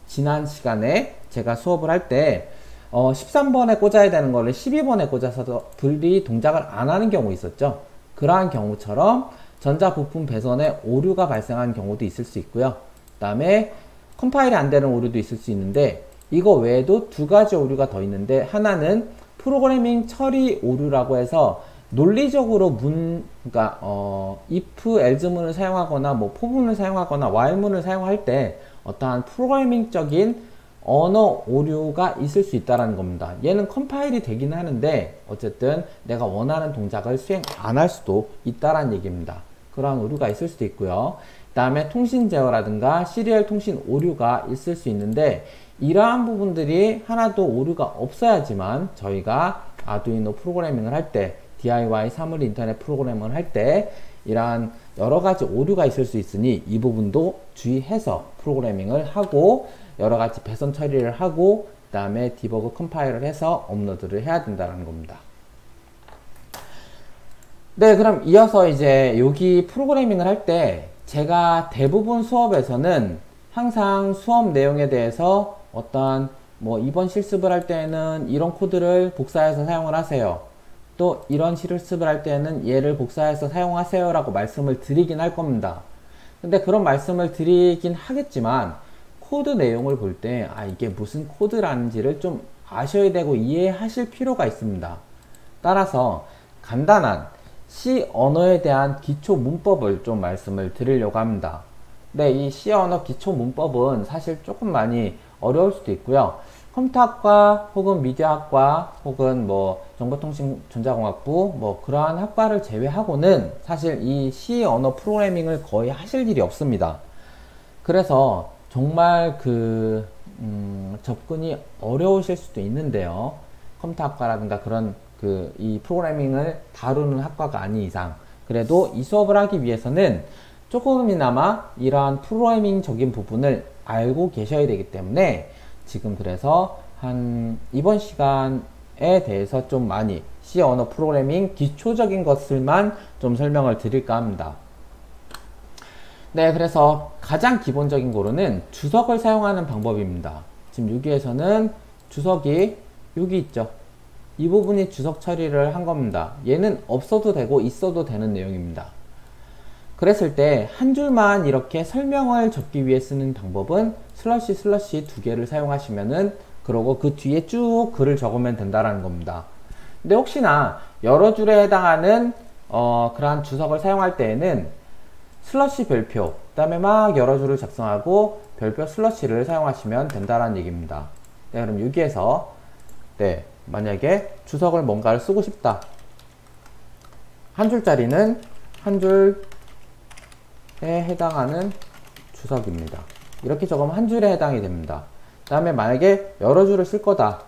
지난 시간에 제가 수업을 할 때 13번에 꽂아야 되는 거를 12번에 꽂아서 분리 동작을 안 하는 경우 있었죠. 그러한 경우처럼 전자 부품 배선에 오류가 발생한 경우도 있을 수 있고요. 그 다음에 컴파일이 안 되는 오류도 있을 수 있는데, 이거 외에도 두 가지 오류가 더 있는데, 하나는 프로그래밍 처리 오류라고 해서 논리적으로 그러니까 if, else문을 사용하거나 뭐 for문을 사용하거나 while문을 사용할 때 어떠한 프로그래밍적인 언어 오류가 있을 수 있다는 겁니다. 얘는 컴파일이 되긴 하는데 어쨌든 내가 원하는 동작을 수행 안 할 수도 있다는 얘기입니다. 그러한 오류가 있을 수도 있고요. 그 다음에 통신 제어라든가 시리얼 통신 오류가 있을 수 있는데, 이러한 부분들이 하나도 오류가 없어야지만 저희가 아두이노 프로그래밍을 할 때, DIY 사물 인터넷 프로그램을 할 때 이러한 여러 가지 오류가 있을 수 있으니 이 부분도 주의해서 프로그래밍을 하고 여러 가지 배선 처리를 하고 그 다음에 디버그 컴파일을 해서 업로드를 해야 된다는 겁니다. 그럼 이어서 이제 여기 프로그래밍을 할 때 제가 대부분 수업에서는 항상 수업 내용에 대해서 어떠한 이번 실습을 할 때는 이런 코드를 복사해서 사용을 하세요. 또 이런 실습을 할 때는 얘를 복사해서 사용하세요 라고 말씀을 드리긴 할 겁니다. 근데 그런 말씀을 드리긴 하겠지만 코드 내용을 볼 때 이게 무슨 코드라는지를 좀 아셔야 되고 이해하실 필요가 있습니다. 따라서 간단한 C 언어에 대한 기초 문법을 좀 말씀을 드리려고 합니다. 이 C 언어 기초 문법은 사실 조금 많이 어려울 수도 있고요. 컴퓨터학과 혹은 미디어학과 혹은 정보통신전자공학부 그러한 학과를 제외하고는 사실 이 C 언어 프로그래밍을 거의 하실 일이 없습니다. 그래서 정말 접근이 어려우실 수도 있는데요. 컴퓨터학과라든가 그런 이 프로그래밍을 다루는 학과가 아닌 이상 그래도 이 수업을 하기 위해서는 조금이나마 이러한 프로그래밍적인 부분을 알고 계셔야 되기 때문에 지금 그래서 이번 시간에 대해서 좀 많이 C 언어 프로그래밍 기초적인 것들만 좀 설명을 드릴까 합니다. 그래서 가장 기본적인 거로는 주석을 사용하는 방법입니다. 지금 여기에서는 주석이 여기 있죠. 이 부분이 주석 처리를 한 겁니다. 얘는 없어도 되고 있어도 되는 내용입니다. 그랬을 때 한 줄만 이렇게 설명을 적기 위해 쓰는 방법은 슬러시 두 개를 사용하시면은, 그러고 그 뒤에 쭉 글을 적으면 된다는 겁니다. 근데 혹시나 여러 줄에 해당하는 그러한 주석을 사용할 때에는 슬러시 별표, 그 다음에 막 여러 줄을 작성하고 별표 슬러시를 사용하시면 된다는 얘기입니다. 그럼 여기에서 만약에 주석을 뭔가를 쓰고 싶다. 한 줄짜리는 한 줄에 해당하는 주석입니다. 이렇게 적으면 한 줄에 해당이 됩니다. 그 다음에 만약에 여러 줄을 쓸 거다.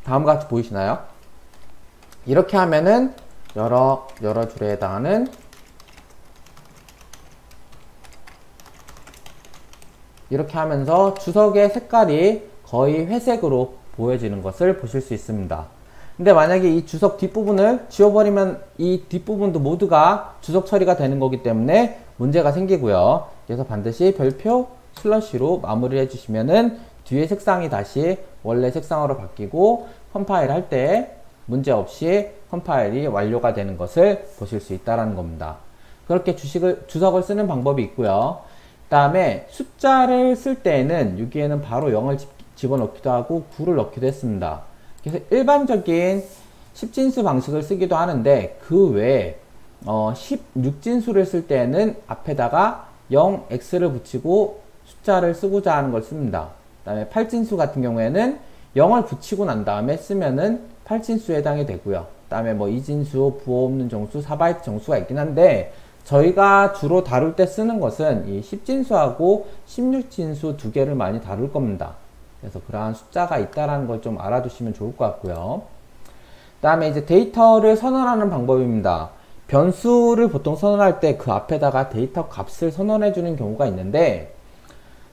다음과 같이 보이시나요? 이렇게 하면은 여러 줄에 해당하는 이렇게 하면서 주석의 색깔이 거의 회색으로 보여지는 것을 보실 수 있습니다. 근데 만약에 이 주석 뒷부분을 지워버리면 이 뒷부분도 모두가 주석 처리가 되는 거기 때문에 문제가 생기고요. 그래서 반드시 별표 슬러시로 마무리를 해주시면은 뒤에 색상이 다시 원래 색상으로 바뀌고 컴파일 할 때 문제없이 컴파일이 완료가 되는 것을 보실 수 있다는 겁니다. 그렇게 주석을 쓰는 방법이 있고요. 그 다음에 숫자를 쓸 때에는 여기에는 바로 0을 집어넣기도 하고 9를 넣기도 했습니다. 그래서 일반적인 10진수 방식을 쓰기도 하는데 그 외에 16진수를 쓸 때는 앞에다가 0x를 붙이고 숫자를 쓰고자 하는 걸 씁니다. 그 다음에 8진수 같은 경우에는 0을 붙이고 난 다음에 쓰면은 8진수에 해당이 되고요. 그 다음에 뭐 2진수, 부호 없는 정수, 4바이트 정수가 있긴 한데 저희가 주로 다룰 때 쓰는 것은 이 10진수하고 16진수 두 개를 많이 다룰 겁니다. 그래서 그러한 숫자가 있다라는 걸 좀 알아두시면 좋을 것 같고요. 그 다음에 이제 데이터를 선언하는 방법입니다. 변수를 보통 선언할 때 그 앞에다가 데이터 값을 선언해 주는 경우가 있는데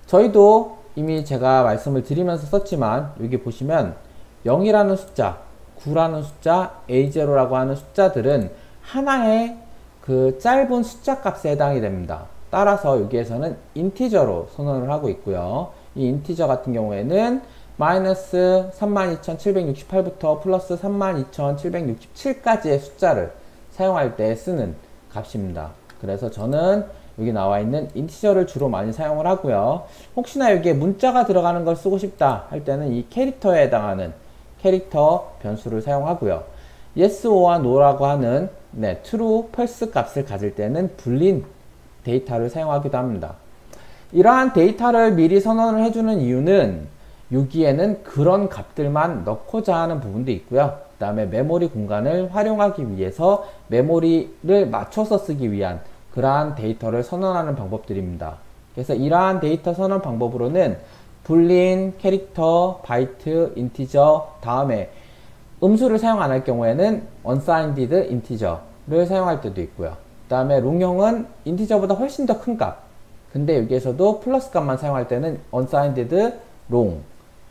저희도 이미 제가 말씀을 드리면서 썼지만 여기 보시면 0이라는 숫자, 9라는 숫자, A0라고 하는 숫자들은 하나의 그 짧은 숫자 값에 해당이 됩니다. 따라서 여기에서는 인티저로 선언을 하고 있고요. 이 인티저 같은 경우에는 마이너스 32,768부터 플러스 32,767까지의 숫자를 사용할 때 쓰는 값입니다. 그래서 저는 여기 나와 있는 인티저를 주로 많이 사용을 하고요. 혹시나 여기에 문자가 들어가는 걸 쓰고 싶다 할 때는 이 캐릭터에 해당하는 캐릭터 변수를 사용하고요. yes, or와 no라고 하는 true, false 값을 가질 때는 불린 데이터를 사용하기도 합니다. 이러한 데이터를 미리 선언을 해주는 이유는 여기에는 그런 값들만 넣고자 하는 부분도 있고요. 그 다음에 메모리 공간을 활용하기 위해서 메모리를 맞춰서 쓰기 위한 그러한 데이터를 선언하는 방법들입니다. 그래서 이러한 데이터 선언 방법으로는 불린, 캐릭터, 바이트, 인티저, 다음에 음수를 사용 안 할 경우에는 unsigned integer를 사용할 때도 있고요. 그 다음에 롱형은 인티저보다 훨씬 더 큰 값. 근데 여기에서도 플러스 값만 사용할 때는 unsigned long.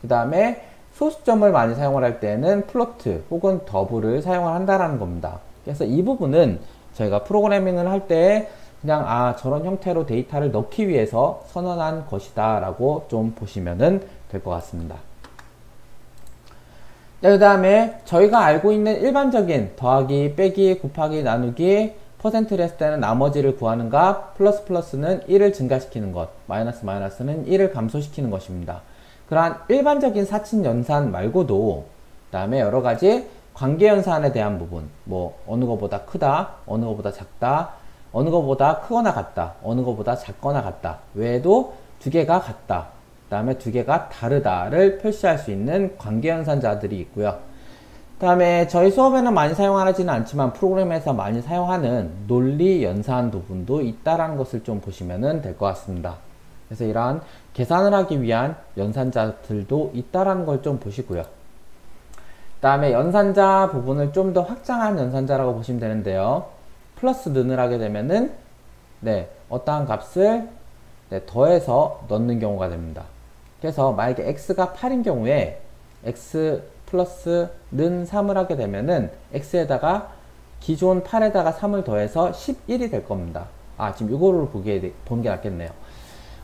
그 다음에 소수점을 많이 사용을 할 때는 플로트 혹은 더블을 사용을 한다라는 겁니다. 그래서 이 부분은 저희가 프로그래밍을 할 때 그냥 저런 형태로 데이터를 넣기 위해서 선언한 것이다 라고 좀 보시면 될 것 같습니다. 그 다음에 저희가 알고 있는 일반적인 더하기, 빼기, 곱하기, 나누기, 퍼센트를 했을 때는 나머지를 구하는 값, 플러스 플러스는 1을 증가시키는 것, 마이너스 마이너스는 1을 감소시키는 것입니다. 그러한 일반적인 사친 연산 말고도 그 다음에 여러가지 관계 연산에 대한 부분, 뭐 어느 것보다 크다, 어느 것보다 작다, 어느 것보다 크거나 같다, 어느 것보다 작거나 같다 외에도 두 개가 같다, 그 다음에 두 개가 다르다를 표시할 수 있는 관계 연산자들이 있고요. 그 다음에 저희 수업에는 많이 사용하지는 않지만 프로그램에서 많이 사용하는 논리 연산 부분도 있다라는 것을 좀 보시면 될 것 같습니다. 그래서 이러한 계산을 하기 위한 연산자들도 있다라는 걸 좀 보시고요. 그 다음에 연산자 부분을 좀 더 확장한 연산자라고 보시면 되는데요. 플러스 는을 하게 되면은 어떠한 값을 더해서 넣는 경우가 됩니다. 그래서 만약에 x가 8인 경우에 x 플러스 는 3을 하게 되면은 x에다가 기존 8에다가 3을 더해서 11이 될 겁니다. 지금 이거를 보는 게 낫겠네요.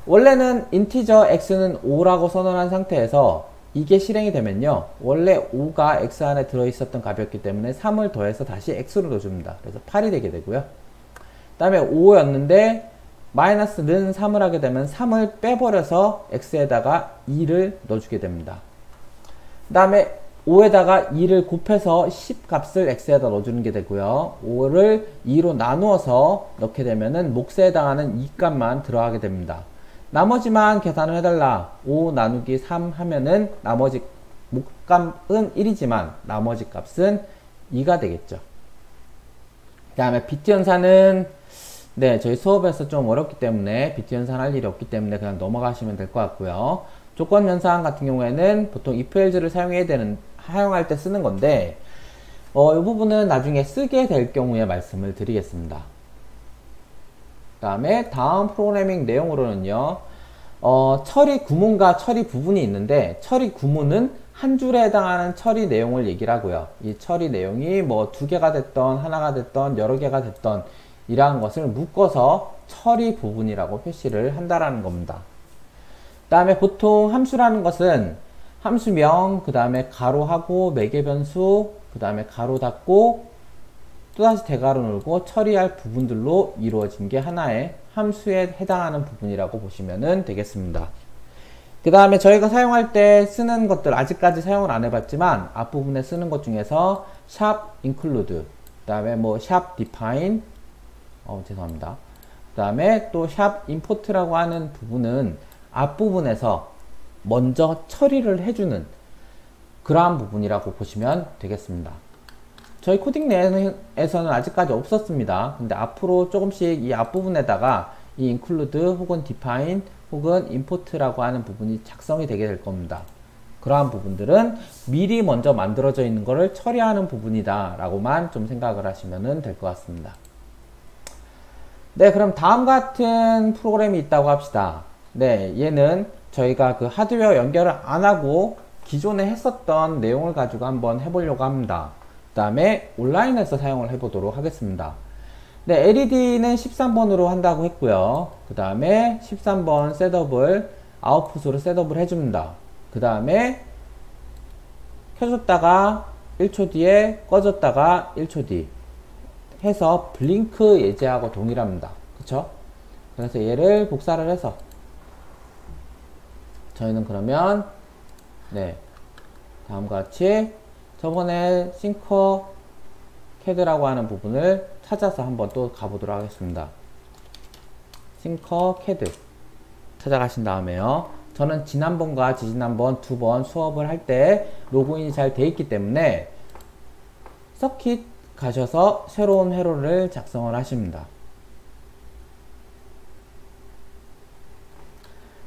원래는 인티저 x는 5라고 선언한 상태에서 이게 실행이 되면요, 원래 5가 x 안에 들어있었던 값이었기 때문에 3을 더해서 다시 x로 넣어줍니다. 그래서 8이 되게 되고요. 그 다음에 5였는데 마이너스는 3을 하게 되면 3을 빼버려서 x에다가 2를 넣어주게 됩니다. 그 다음에 5에다가 2를 곱해서 10 값을 x에다 넣어주는 게 되고요. 5를 2로 나누어서 넣게 되면은 몫에 해당하는 2 값만 들어가게 됩니다. 나머지만 계산을 해달라. 5 나누기 3 하면은 나머지 목값은 1이지만 나머지 값은 2가 되겠죠. 그 다음에 비트 연산은 저희 수업에서 좀 어렵기 때문에 비트 연산 할 일이 없기 때문에 그냥 넘어가시면 될 것 같고요. 조건 연산 같은 경우에는 보통 if else를 사용할 때 쓰는 건데, 이 부분은 나중에 쓰게 될 경우에 말씀을 드리겠습니다. 다음 프로그래밍 내용으로는요, 처리 구문과 처리 부분이 있는데, 처리 구문은 한 줄에 해당하는 처리 내용을 얘기를 하고요. 이 처리 내용이 뭐 2개가 됐던, 하나가 됐던, 여러 개가 됐던, 이러한 것을 묶어서 처리 부분이라고 표시를 한다라는 겁니다. 그 다음에 보통 함수라는 것은 함수명, 그 다음에 가로하고 매개 변수, 그 다음에 가로 닫고 또다시 대괄호 눌고 처리할 부분들로 이루어진 게 하나의 함수에 해당하는 부분이라고 보시면 되겠습니다. 그 다음에 저희가 사용할 때 쓰는 것들, 아직까지 사용을 안 해봤지만 앞부분에 쓰는 것 중에서 샵 include, 그 다음에 뭐 샵 define, 죄송합니다. 그 다음에 또 샵 import라고 하는 부분은 앞부분에서 먼저 처리를 해주는 그러한 부분이라고 보시면 되겠습니다. 저희 코딩 내에서는 아직까지 없었습니다. 근데 앞으로 조금씩 이 앞부분에다가 이 include 혹은 define 혹은 import라고 하는 부분이 작성이 되게 될 겁니다. 그러한 부분들은 미리 먼저 만들어져 있는 것을 처리하는 부분이다 라고만 좀 생각을 하시면 될 것 같습니다. 네, 그럼 다음 같은 프로그램이 있다고 합시다. 네, 얘는 저희가 그 하드웨어 연결을 안 하고 기존에 했었던 내용을 가지고 한번 해보려고 합니다. 그 다음에 온라인에서 사용을 해보도록 하겠습니다. 네, LED는 13번으로 한다고 했고요. 그 다음에 13번 셋업을 아웃풋으로 셋업을 해줍니다. 그 다음에 켜줬다가 1초 뒤에 꺼졌다가 1초 뒤 해서 블링크 예제하고 동일합니다. 그쵸? 그래서 얘를 복사를 해서 저희는 그러면 네, 다음과 같이 저번에 싱커 캐드라고 하는 부분을 찾아서 한번 또 가보도록 하겠습니다. 싱커 캐드 찾아가신 다음에요. 저는 지난번과 지지난번 2번 수업을 할 때 로그인이 잘 돼 있기 때문에 서킷 가셔서 새로운 회로를 작성을 하십니다.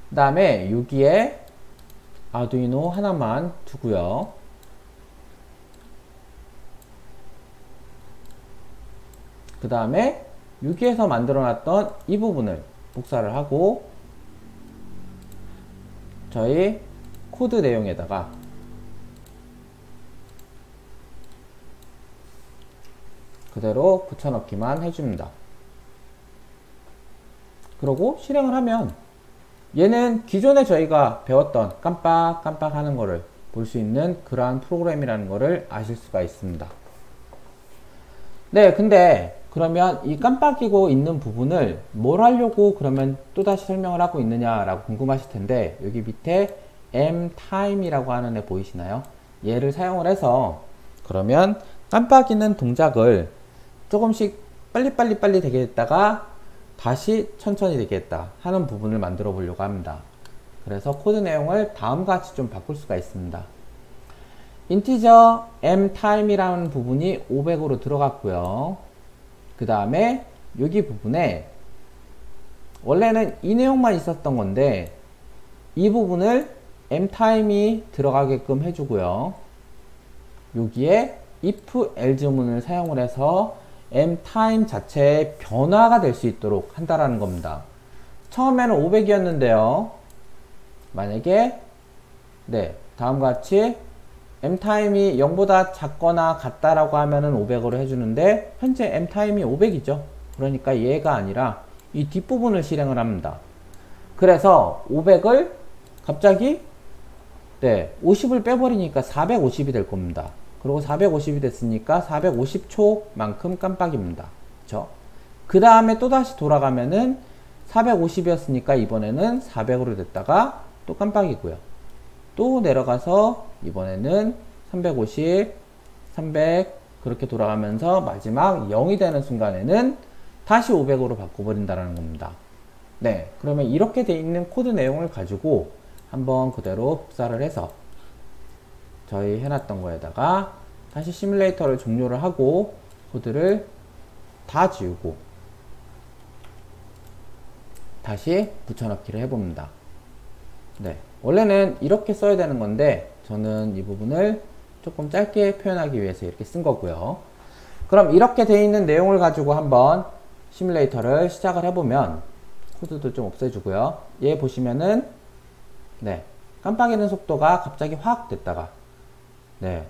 그 다음에 여기에 아두이노 하나만 두고요. 그 다음에 여기에서 만들어 놨던 이 부분을 복사를 하고 저희 코드 내용에다가 그대로 붙여넣기만 해줍니다. 그러고 실행을 하면 얘는 기존에 저희가 배웠던 깜빡깜빡 하는 거를 볼 수 있는 그러한 프로그램이라는 거를 아실 수가 있습니다. 네, 근데 그러면 이 깜빡이고 있는 부분을 뭘 하려고 그러면 또다시 설명을 하고 있느냐라고 궁금하실 텐데, 여기 밑에 mTime이라고 하는 애 보이시나요? 얘를 사용을 해서 그러면 깜빡이는 동작을 조금씩 빨리 되겠다가 다시 천천히 되겠다 하는 부분을 만들어 보려고 합니다. 그래서 코드 내용을 다음과 같이 좀 바꿀 수가 있습니다. 인티저 mTime이라는 부분이 500으로 들어갔고요. 그 다음에 여기 부분에 원래는 이 내용만 있었던 건데 이 부분을 mTime이 들어가게끔 해주고요. 여기에 if else 문을 사용을 해서 mTime 자체의 변화가 될 수 있도록 한다라는 겁니다. 처음에는 500이었는데요. 만약에 네, 다음과 같이 mTime이 0보다 작거나 같다라고 하면은 500으로 해주는데 현재 mTime이 500이죠. 그러니까 얘가 아니라 이 뒷부분을 실행을 합니다. 그래서 500을 갑자기 네, 50을 빼버리니까 450이 될 겁니다. 그리고 450이 됐으니까 450초만큼 깜빡입니다. 그쵸? 그 다음에 또다시 돌아가면은 450이었으니까 이번에는 400으로 됐다가 또 깜빡이고요. 또 내려가서 이번에는 350, 300 그렇게 돌아가면서 마지막 0이 되는 순간에는 다시 500으로 바꿔버린다는 겁니다. 네, 그러면 이렇게 돼 있는 코드 내용을 가지고 한번 그대로 복사를 해서 저희 해놨던 거에다가 다시 시뮬레이터를 종료를 하고 코드를 다 지우고 다시 붙여넣기를 해봅니다. 네, 원래는 이렇게 써야 되는 건데 저는 이 부분을 조금 짧게 표현하기 위해서 이렇게 쓴 거고요. 그럼 이렇게 되어 있는 내용을 가지고 한번 시뮬레이터를 시작을 해보면, 코드도 좀 없애주고요. 얘 보시면은 네, 깜빡이는 속도가 갑자기 확 됐다가, 네,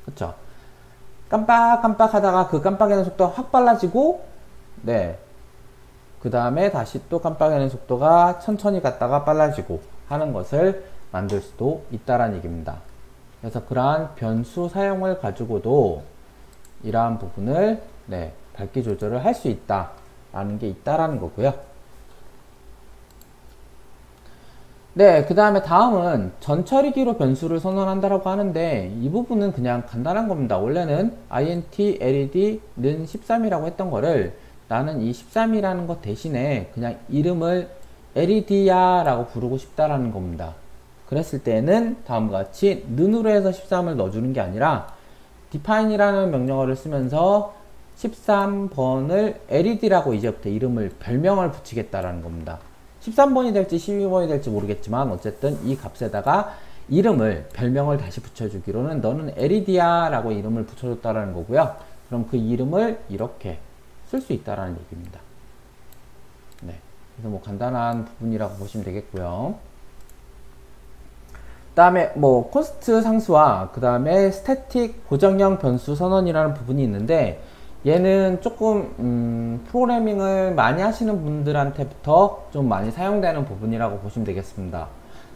그쵸, 깜빡깜빡 하다가 그 깜빡이는 속도가 확 빨라지고, 네, 그 다음에 다시 또 깜빡이는 속도가 천천히 갔다가 빨라지고 하는 것을 만들 수도 있다라는 얘기입니다. 그래서 그러한 변수 사용을 가지고도 이러한 부분을 네, 밝기 조절을 할 수 있다라는 게 있다라는 거고요. 네, 그 다음에 다음은 전처리기로 변수를 선언한다라고 하는데, 이 부분은 그냥 간단한 겁니다. 원래는 int led는 13이라고 했던 거를 나는 이 13이라는 것 대신에 그냥 이름을 led야 라고 부르고 싶다라는 겁니다. 그랬을 때는 다음과 같이 는으로 해서 13을 넣어주는 게 아니라 define이라는 명령어를 쓰면서 13번을 led라고 이제부터 이름을 별명을 붙이겠다라는 겁니다. 13번이 될지 12번이 될지 모르겠지만 어쨌든 이 값에다가 이름을, 별명을 다시 붙여주기로는 너는 led야 라고 이름을 붙여줬다라는 거고요. 그럼 그 이름을 이렇게 쓸 수 있다라는 얘기입니다. 네, 그래서 뭐 간단한 부분이라고 보시면 되겠고요. 그 다음에 뭐 코스트 상수와 그 다음에 스태틱 고정형 변수 선언이라는 부분이 있는데, 얘는 조금 프로그래밍을 많이 하시는 분들한테부터 좀 많이 사용되는 부분이라고 보시면 되겠습니다.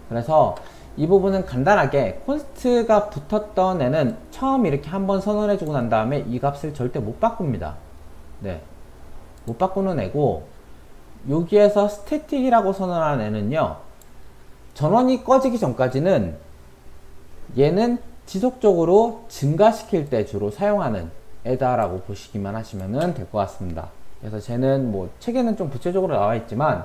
그래서 이 부분은 간단하게 콘스트가 붙었던 애는 처음 이렇게 한번 선언해 주고 난 다음에 이 값을 절대 못 바꿉니다. 네, 못 바꾸는 애고, 여기에서 스태틱이라고 선언한 애는요, 전원이 꺼지기 전까지는 얘는 지속적으로 증가시킬 때 주로 사용하는 애다라고 보시기만 하시면 될 것 같습니다. 그래서 쟤는 뭐 책에는 좀 구체적으로 나와 있지만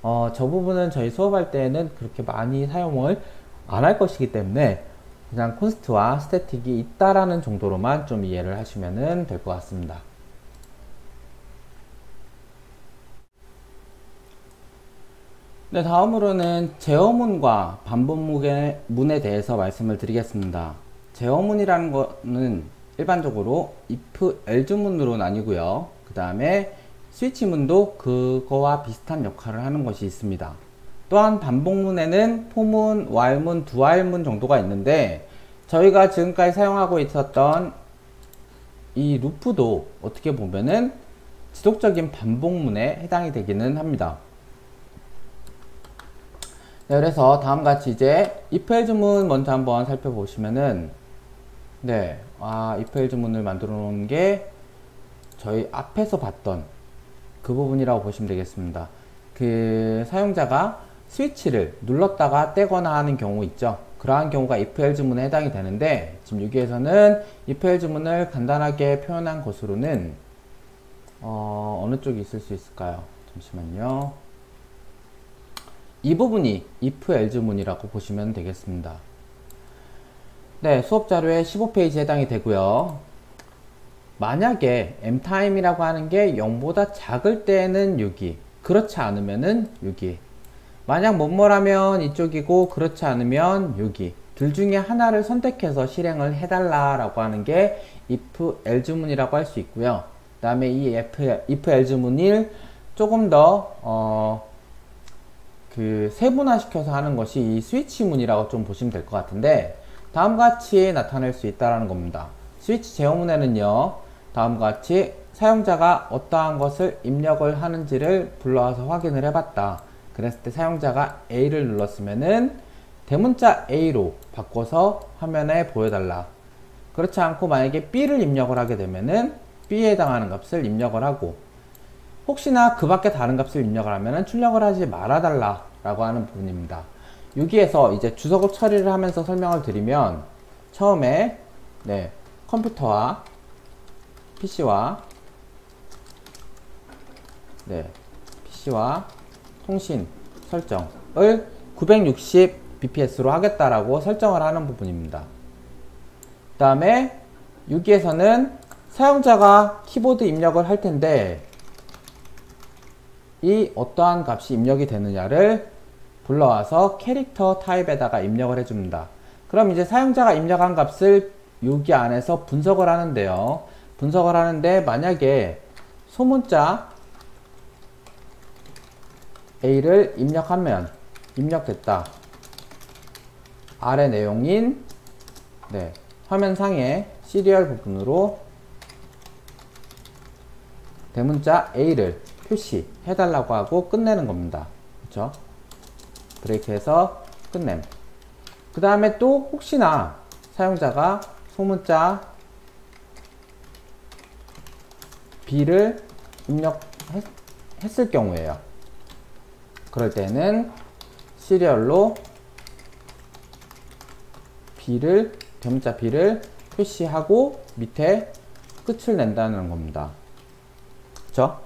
저 부분은 저희 수업할 때는 그렇게 많이 사용을 안 할 것이기 때문에 그냥 콘스트와 스태틱이 있다라는 정도로만 좀 이해를 하시면 될 것 같습니다. 네, 다음으로는 제어문과 반복문에 대해서 말씀을 드리겠습니다. 제어문이라는 거는 일반적으로 if, else문으로 나뉘고요. 그 다음에 스위치문도 그거와 비슷한 역할을 하는 것이 있습니다. 또한 반복문에는 for문, while문, doWhile문 정도가 있는데, 저희가 지금까지 사용하고 있었던 이 루프도 어떻게 보면은 지속적인 반복문에 해당이 되기는 합니다. 네, 그래서 다음같이 이제 if else문 먼저 한번 살펴보시면은, 네, if else문을 만들어 놓은 게 저희 앞에서 봤던 그 부분이라고 보시면 되겠습니다. 그 사용자가 스위치를 눌렀다가 떼거나 하는 경우 있죠. 그러한 경우가 if else문에 해당이 되는데, 지금 여기에서는 if else문을 간단하게 표현한 것으로는 어느 쪽이 있을 수 있을까요? 잠시만요. 이 부분이 if else문이라고 보시면 되겠습니다. 네, 수업 자료의 15페이지에 해당이 되고요. 만약에 mtime이라고 하는 게 0보다 작을 때는 여기, 그렇지 않으면은 여기, 만약 뭐뭐라면 이쪽이고 그렇지 않으면 여기, 둘 중에 하나를 선택해서 실행을 해달라라고 하는 게 if else문이라고 할 수 있고요. 그 다음에 이 if else문을 조금 더 그 세분화시켜서 하는 것이 이 스위치문이라고 좀 보시면 될 것 같은데, 다음과 같이 나타낼 수 있다는 겁니다. 스위치 제어문에는요, 다음과 같이 사용자가 어떠한 것을 입력을 하는지를 불러와서 확인을 해봤다. 그랬을 때 사용자가 A를 눌렀으면은 대문자 A로 바꿔서 화면에 보여달라. 그렇지 않고 만약에 B를 입력을 하게 되면은 B에 해당하는 값을 입력을 하고, 혹시나 그 밖에 다른 값을 입력을 하면은 출력을 하지 말아달라 라고 하는 부분입니다. 여기에서 이제 주석 처리를 하면서 설명을 드리면, 처음에 네, 컴퓨터와 PC와 통신 설정을 960bps로 하겠다라고 설정을 하는 부분입니다. 그 다음에 여기에서는 사용자가 키보드 입력을 할 텐데, 어떠한 값이 입력이 되느냐를 불러와서 캐릭터 타입에다가 입력을 해줍니다. 그럼 이제 사용자가 입력한 값을 여기 안에서 분석을 하는데요. 분석을 하는데 만약에 소문자 A를 입력됐다. 아래 내용인 화면상의 시리얼 부분으로 대문자 A를 표시해달라고 하고 끝내는 겁니다. 그렇죠? 브레이크해서 끝냄. 그 다음에 또 혹시나 사용자가 소문자 B를 입력했을 경우에요. 그럴 때는 시리얼로 대문자 B를 표시하고 밑에 끝을 낸다는 겁니다. 그쵸?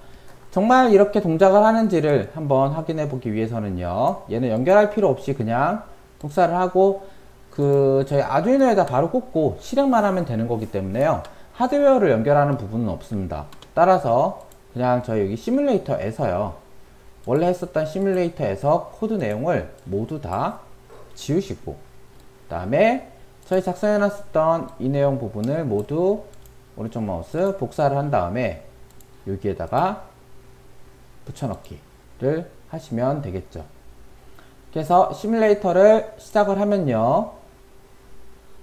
정말 이렇게 동작을 하는지를 한번 확인해 보기 위해서는요, 얘는 연결할 필요 없이 그냥 독사를 하고 저희 아두이노에다 바로 꽂고 실행만 하면 되는 거기 때문에요, 하드웨어를 연결하는 부분은 없습니다. 따라서 그냥 저희 여기 시뮬레이터에서요, 원래 했었던 시뮬레이터에서 코드 내용을 모두 다 지우시고, 그 다음에 저희 작성해 놨었던 이 내용 부분을 모두 오른쪽 마우스 복사를 한 다음에 여기에다가 붙여넣기를 하시면 되겠죠. 그래서 시뮬레이터를 시작을 하면요,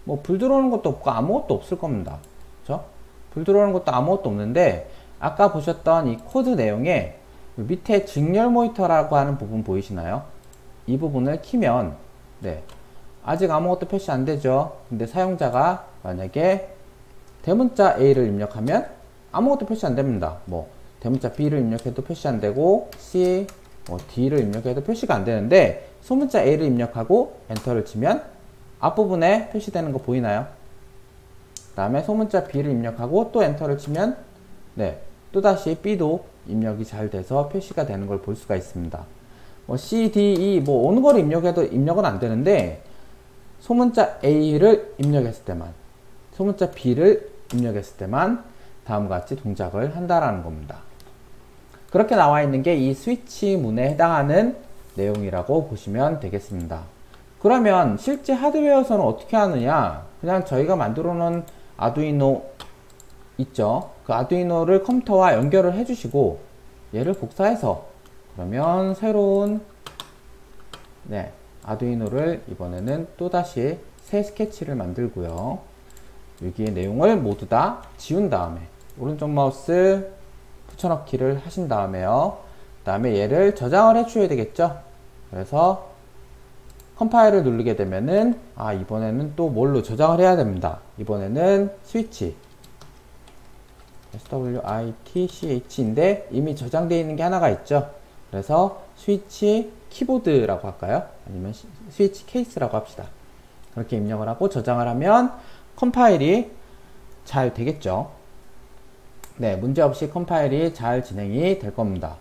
뭐 불 들어오는 것도 없고 아무것도 없을 겁니다. 그렇죠? 불 들어오는 것도 아무것도 없는데, 아까 보셨던 이 코드 내용에 밑에 직렬 모니터라고 하는 부분 보이시나요? 이 부분을 키면 아직 아무것도 표시 안 되죠. 근데 사용자가 만약에 대문자 A를 입력하면 아무것도 표시 안 됩니다. 뭐 대문자 B를 입력해도 표시 안 되고 C, D를 입력해도 표시가 안 되는데, 소문자 A를 입력하고 엔터를 치면 앞부분에 표시되는 거 보이나요? 그 다음에 소문자 B를 입력하고 또 엔터를 치면 또다시 B도 입력이 잘 돼서 표시가 되는 걸 볼 수가 있습니다. C, D, E 어느 걸 입력해도 입력은 안 되는데, 소문자 A를 입력했을 때만, 소문자 B를 입력했을 때만 다음과 같이 동작을 한다라는 겁니다. 그렇게 나와 있는 게 이 스위치 문에 해당하는 내용이라고 보시면 되겠습니다. 그러면 실제 하드웨어에서는 어떻게 하느냐? 그냥 저희가 만들어 놓은 아두이노 있죠? 그 아두이노를 컴퓨터와 연결을 해주시고 얘를 복사해서, 그러면 새로운 아두이노를 이번에는 또다시 새 스케치를 만들고요, 여기에 내용을 모두 다 지운 다음에 오른쪽 마우스 붙여넣기를 하신 다음에요, 그 다음에 얘를 저장을 해 주셔야 되겠죠. 그래서 컴파일을 누르게 되면은 이번에는 또 뭘로 저장을 해야 됩니다. 이번에는 스위치 SWITCH인데 이미 저장되어 있는 게 하나가 있죠. 그래서 스위치 키보드라고 할까요? 아니면 스위치 케이스라고 합시다. 그렇게 입력을 하고 저장을 하면 컴파일이 잘 되겠죠. 문제없이 컴파일이 잘 진행이 될 겁니다.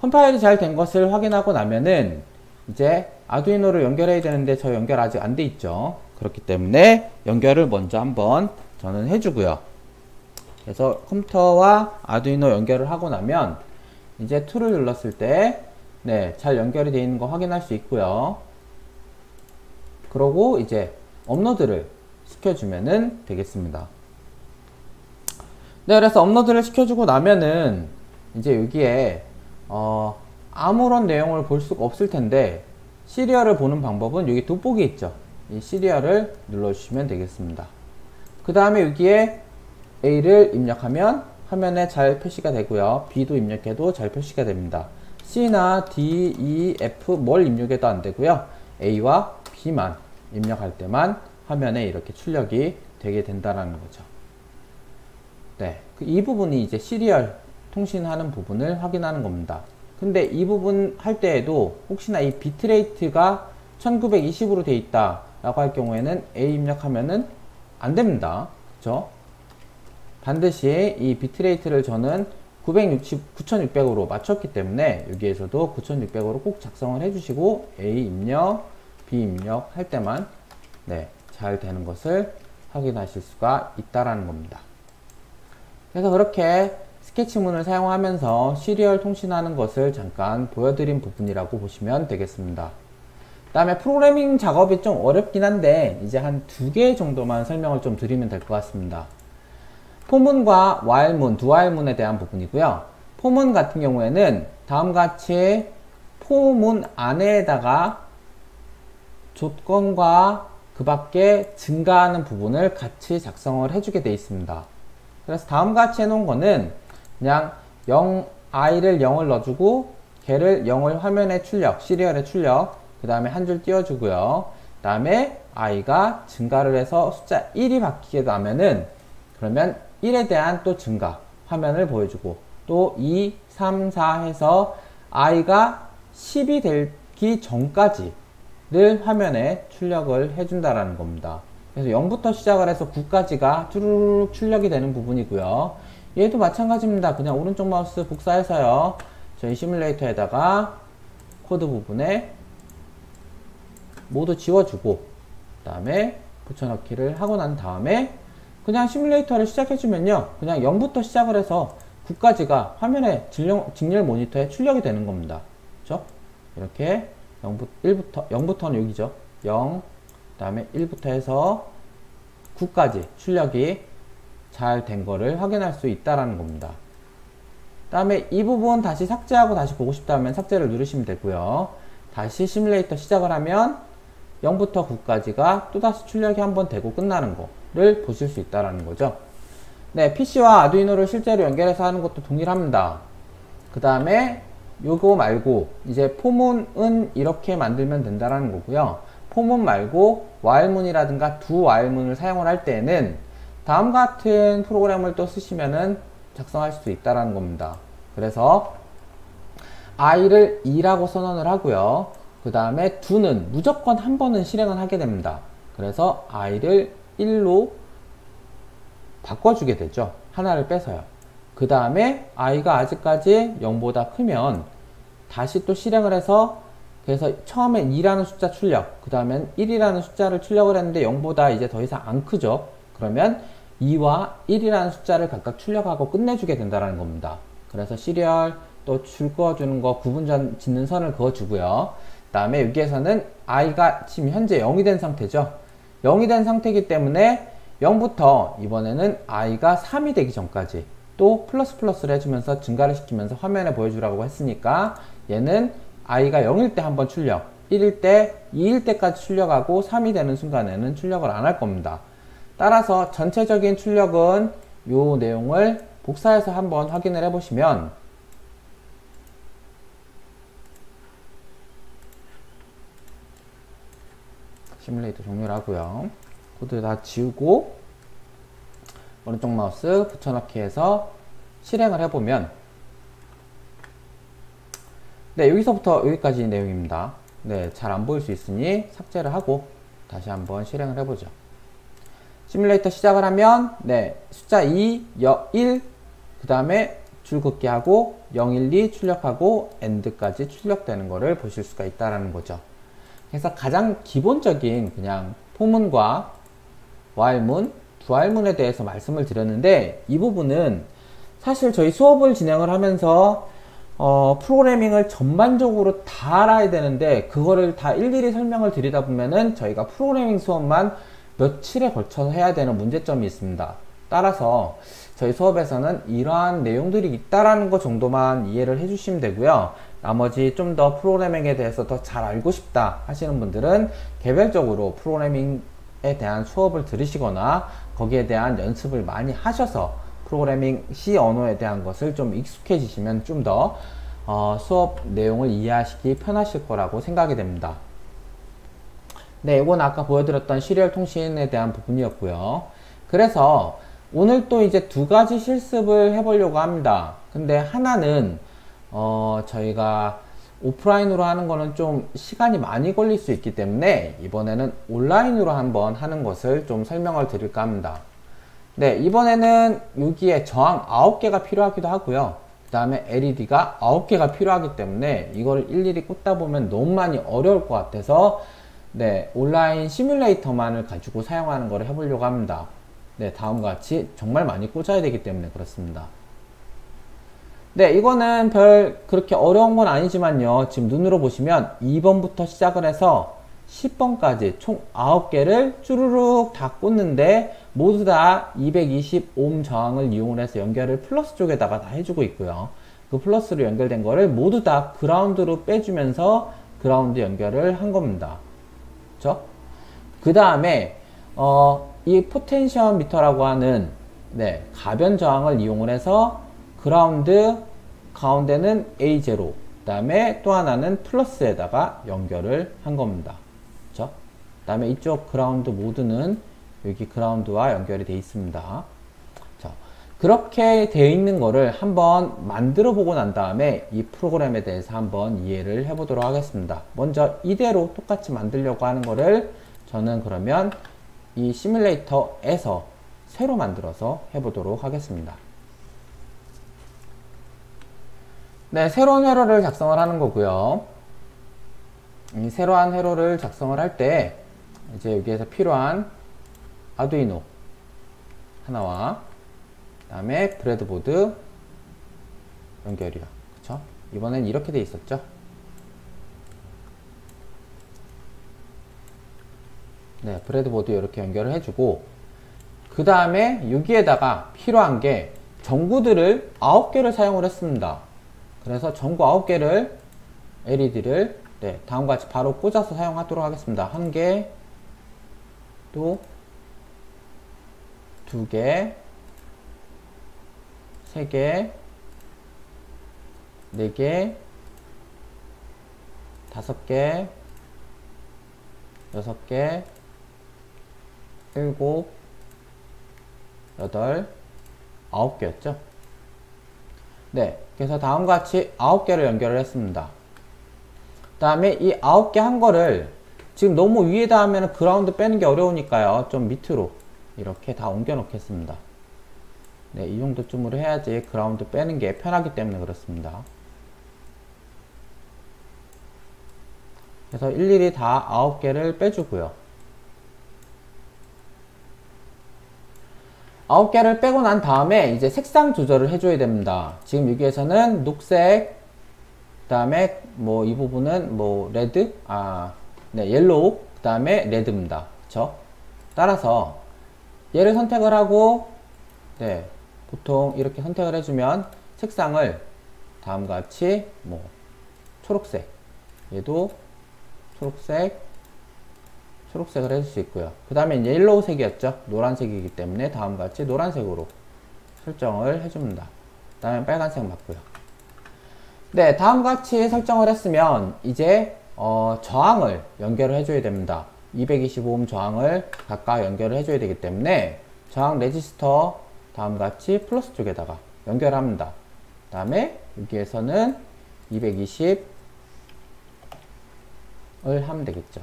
컴파일이 잘 된 것을 확인하고 나면은 이제 아두이노를 연결해야 되는데 저 연결 아직 안 돼 있죠. 그렇기 때문에 연결을 먼저 한번 저는 해주고요. 그래서 컴퓨터와 아두이노 연결을 하고 나면 이제 툴을 눌렀을 때 잘 연결이 되어 있는 거 확인할 수 있고요. 그러고 이제 업로드를 시켜주면은 되겠습니다. 그래서 업로드를 시켜주고 나면은 이제 여기에 아무런 내용을 볼 수가 없을 텐데, 시리얼을 보는 방법은 여기 돋보기 있죠. 이 시리얼을 눌러주시면 되겠습니다. 그 다음에 여기에 A를 입력하면 화면에 잘 표시가 되고요, B도 입력해도 잘 표시가 됩니다. C나 D, E, F 뭘 입력해도 안 되고요, A와 B만 입력할 때만 화면에 이렇게 출력이 되게 된다는 거죠. 이 부분이 이제 시리얼 통신하는 부분을 확인하는 겁니다. 근데 이 부분 할 때에도 혹시나 이 비트레이트가 1920으로 돼 있다 라고 할 경우에는 A 입력하면은 안 됩니다. 그쵸? 반드시 이 비트레이트를 저는 9600으로 맞췄기 때문에 여기에서도 9600으로 꼭 작성을 해주시고 A 입력, B 입력 할 때만 잘 되는 것을 확인하실 수가 있다라는 겁니다. 그래서 그렇게 스케치문을 사용하면서 시리얼 통신하는 것을 잠깐 보여드린 부분이라고 보시면 되겠습니다. 그 다음에 프로그래밍 작업이 좀 어렵긴 한데 이제 한 2개 정도만 설명을 좀 드리면 될 것 같습니다. 포문과 while문, doWhile문에 대한 부분이고요. 포문 같은 경우에는 다음과 같이 포문 안에다가 조건과 그 밖에 증가하는 부분을 같이 작성을 해주게 되어 있습니다. 그래서 다음과 같이 해놓은 거는 그냥 i를 0을 넣어주고 걔를 0을 화면에 출력, 시리얼에 출력, 그 다음에 한 줄 띄워주고요. 그 다음에 i가 증가를 해서 숫자 1이 바뀌게 되면은 그러면 1에 대한 또 증가 화면을 보여주고 또 2, 3, 4 해서 i가 10이 되기 전까지 를 화면에 출력을 해준다라는 겁니다. 그래서 0부터 시작을 해서 9까지가 쭈루룩 출력이 되는 부분이고요. 얘도 마찬가지입니다. 그냥 오른쪽 마우스 복사해서요. 저희 시뮬레이터에다가 코드 부분에 모두 지워주고 그 다음에 붙여넣기를 하고 난 다음에 그냥 시뮬레이터를 시작해주면요. 그냥 0부터 시작을 해서 9까지가 화면에 직렬 모니터에 출력이 되는 겁니다. 그렇죠? 이렇게 0부터는 여기죠. 0, 그 다음에 1부터 해서 9까지 출력이 잘 된 거를 확인할 수 있다라는 겁니다. 그 다음에 이 부분 다시 삭제하고 다시 보고 싶다면 삭제를 누르시면 되고요. 다시 시뮬레이터 시작을 하면 0부터 9까지가 또다시 출력이 한번 되고 끝나는 거를 보실 수 있다라는 거죠. 네, PC와 아두이노를 실제로 연결해서 하는 것도 동일합니다. 그 다음에 요거 말고 이제 포문은 이렇게 만들면 된다라는 거고요. 포문 말고 while문이라든가 doWhile문을 사용을 할 때는 다음과 같은 프로그램을 또 쓰시면은 작성할 수 있다라는 겁니다. 그래서 i를 2라고 선언을 하고요. 그 다음에 do는 무조건 한 번은 실행을 하게 됩니다. 그래서 i를 1로 바꿔주게 되죠. 하나를 빼서요. 그 다음에 i가 아직까지 0보다 크면 다시 또 실행을 해서 그래서 처음엔 2라는 숫자 출력, 그 다음엔 1이라는 숫자를 출력을 했는데 0보다 이제 더 이상 안 크죠. 그러면 2와 1이라는 숫자를 각각 출력하고 끝내주게 된다는 겁니다. 그래서 시리얼 또 줄 그어주는 거 구분 짓는 선을 그어주고요. 그 다음에 여기에서는 i가 지금 현재 0이 된 상태죠. 0이 된 상태이기 때문에 0부터 이번에는 i가 3이 되기 전까지 또 플러스를 해주면서 증가를 시키면서 화면에 보여주라고 했으니까 얘는 i가 0일 때 한번 출력, 1일 때, 2일 때까지 출력하고 3이 되는 순간에는 출력을 안 할 겁니다. 따라서 전체적인 출력은 이 내용을 복사해서 한번 확인을 해보시면 시뮬레이터 종료를 하고요. 코드 다 지우고 오른쪽 마우스 붙여넣기 해서 실행을 해보면 네, 여기서부터 여기까지 내용입니다. 네, 잘 안 보일 수 있으니 삭제를 하고 다시 한번 실행을 해보죠. 시뮬레이터 시작을 하면 네, 숫자 2, 1, 그 다음에 줄긋기 하고 0, 1, 2 출력하고 end까지 출력되는 거를 보실 수가 있다는 거죠. 그래서 가장 기본적인 그냥 포문과 while문, doWhile문에 대해서 말씀을 드렸는데 이 부분은 사실 저희 수업을 진행을 하면서 프로그래밍을 전반적으로 다 알아야 되는데 그거를 다 일일이 설명을 드리다 보면은 저희가 프로그래밍 수업만 며칠에 걸쳐서 해야 되는 문제점이 있습니다. 따라서 저희 수업에서는 이러한 내용들이 있다라는 것 정도만 이해를 해주시면 되고요. 나머지 좀 더 프로그래밍에 대해서 더 잘 알고 싶다 하시는 분들은 개별적으로 프로그래밍에 대한 수업을 들으시거나 거기에 대한 연습을 많이 하셔서 프로그래밍 C 언어에 대한 것을 좀 익숙해지시면 좀 더 수업 내용을 이해하시기 편하실 거라고 생각이 됩니다. 네, 이건 아까 보여드렸던 시리얼 통신에 대한 부분이었고요. 그래서 오늘 또 이제 두 가지 실습을 해보려고 합니다. 근데 하나는 저희가 오프라인으로 하는 거는 좀 시간이 많이 걸릴 수 있기 때문에 이번에는 온라인으로 한번 하는 것을 좀 설명을 드릴까 합니다. 네, 이번에는 여기에 저항 9개가 필요하기도 하고요. 그 다음에 LED가 9개가 필요하기 때문에 이거를 일일이 꽂다 보면 너무 많이 어려울 것 같아서 네, 온라인 시뮬레이터만을 가지고 사용하는 거를 해보려고 합니다. 네, 다음과 같이 정말 많이 꽂아야 되기 때문에 그렇습니다. 네, 이거는 별 그렇게 어려운 건 아니지만요. 지금 눈으로 보시면 2번부터 시작을 해서 10번까지 총 9개를 쭈루룩 다 꽂는데 모두 다 220오hm 저항을 이용을 해서 연결을 플러스 쪽에다가 다 해주고 있고요. 그 플러스로 연결된 거를 모두 다 그라운드로 빼주면서 그라운드 연결을 한 겁니다. 그쵸? 그 다음에 이 포텐시엄 미터라고 하는 가변 저항을 이용을 해서 그라운드 가운데는 A0, 그 다음에 또 하나는 플러스에다가 연결을 한 겁니다. 그쵸? 그 다음에 이쪽 그라운드 모드는 여기 그라운드와 연결이 되어 있습니다. 자, 그렇게 되어 있는 거를 한번 만들어 보고 난 다음에 이 프로그램에 대해서 한번 이해를 해 보도록 하겠습니다. 먼저 이대로 똑같이 만들려고 하는 거를 저는 그러면 이 시뮬레이터에서 새로 만들어서 해 보도록 하겠습니다. 네, 새로운 회로를 작성을 하는 거고요. 이 새로운 회로를 작성을 할 때 이제 여기에서 필요한 아두이노 하나와 그 다음에 브레드보드 연결이요. 그쵸? 이번엔 이렇게 돼 있었죠? 네, 브레드보드 이렇게 연결을 해주고 그 다음에 여기에다가 필요한 게 전구들을 9개를 사용을 했습니다. 그래서 전구 9개를 LED를 다음과 같이 바로 꽂아서 사용하도록 하겠습니다. 1개, 또 2개, 3개, 4개, 5개, 6개, 7, 8, 9개였죠. 네, 그래서 다음과 같이 9개를 연결을 했습니다. 그 다음에 이 9개 한 거를 지금 너무 위에다 하면 그라운드 빼는 게 어려우니까요. 좀 밑으로 이렇게 다 옮겨 놓겠습니다. 네, 이 정도쯤으로 해야지 그라운드 빼는 게 편하기 때문에 그렇습니다. 그래서 일일이 다 9개를 빼주고요. 9개를 빼고 난 다음에 이제 색상 조절을 해줘야 됩니다. 지금 여기에서는 녹색, 그 다음에 뭐 이 부분은 뭐 레드, 옐로우, 그 다음에 레드입니다. 그쵸? 따라서 얘를 선택을 하고, 보통 이렇게 선택을 해주면 색상을 다음과 같이 뭐 초록색, 얘도 초록색을 해줄 수 있고요. 그 다음에 옐로우 색이었죠. 노란색이기 때문에 다음과 같이 노란색으로 설정을 해줍니다. 그 다음에 빨간색 맞고요. 네, 다음과 같이 설정을 했으면 이제 저항을 연결을 해줘야 됩니다. 225오hm 저항을 각각 연결을 해줘야 되기 때문에 저항 레지스터 다음과 같이 플러스 쪽에다가 연결합니다. 그 다음에 여기에서는 220을 하면 되겠죠.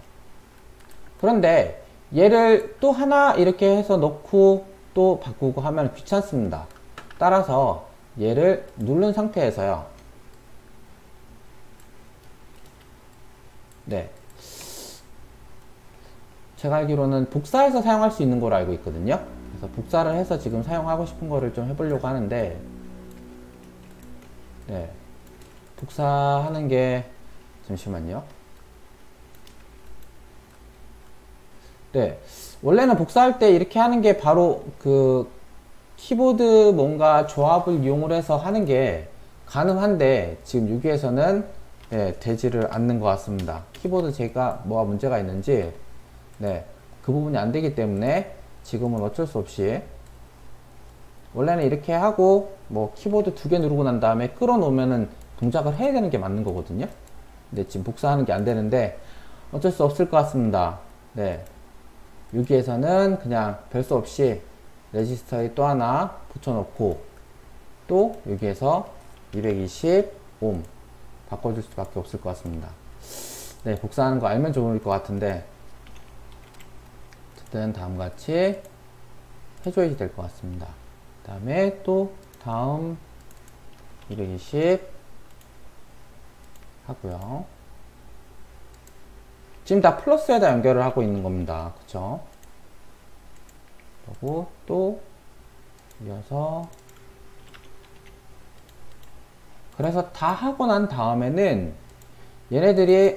그런데 얘를 또 하나 이렇게 해서 넣고 또 바꾸고 하면 귀찮습니다. 따라서 얘를 누른 상태에서요. 제가 알기로는 복사해서 사용할 수 있는 걸로 알고 있거든요. 그래서 복사를 해서 지금 사용하고 싶은 거를 좀 해보려고 하는데, 복사하는 게, 잠시만요. 원래는 복사할 때 이렇게 하는 게 바로 그 키보드 뭔가 조합을 이용을 해서 하는 게 가능한데 지금 여기에서는 되지를 않는 것 같습니다. 키보드 제가 뭐가 문제가 있는지 그 부분이 안 되기 때문에 지금은 어쩔 수 없이 원래는 이렇게 하고 뭐 키보드 2개 누르고 난 다음에 끌어 놓으면은 동작을 해야 되는 게 맞는 거거든요. 근데 지금 복사하는 게 안 되는데 어쩔 수 없을 것 같습니다. 여기에서는 그냥 별 수 없이 레지스터에 또 하나 붙여놓고 또 여기에서 220오hm 바꿔줄 수밖에 없을 것 같습니다. 복사하는 거 알면 좋을 것 같은데 어쨌든 다음과 같이 해줘야 될 것 같습니다. 그 다음에 또 다음 220 하고요. 지금 다 플러스에다 연결을 하고 있는 겁니다. 그쵸? 그리고 또 이어서 그래서 다 하고 난 다음에는 얘네들이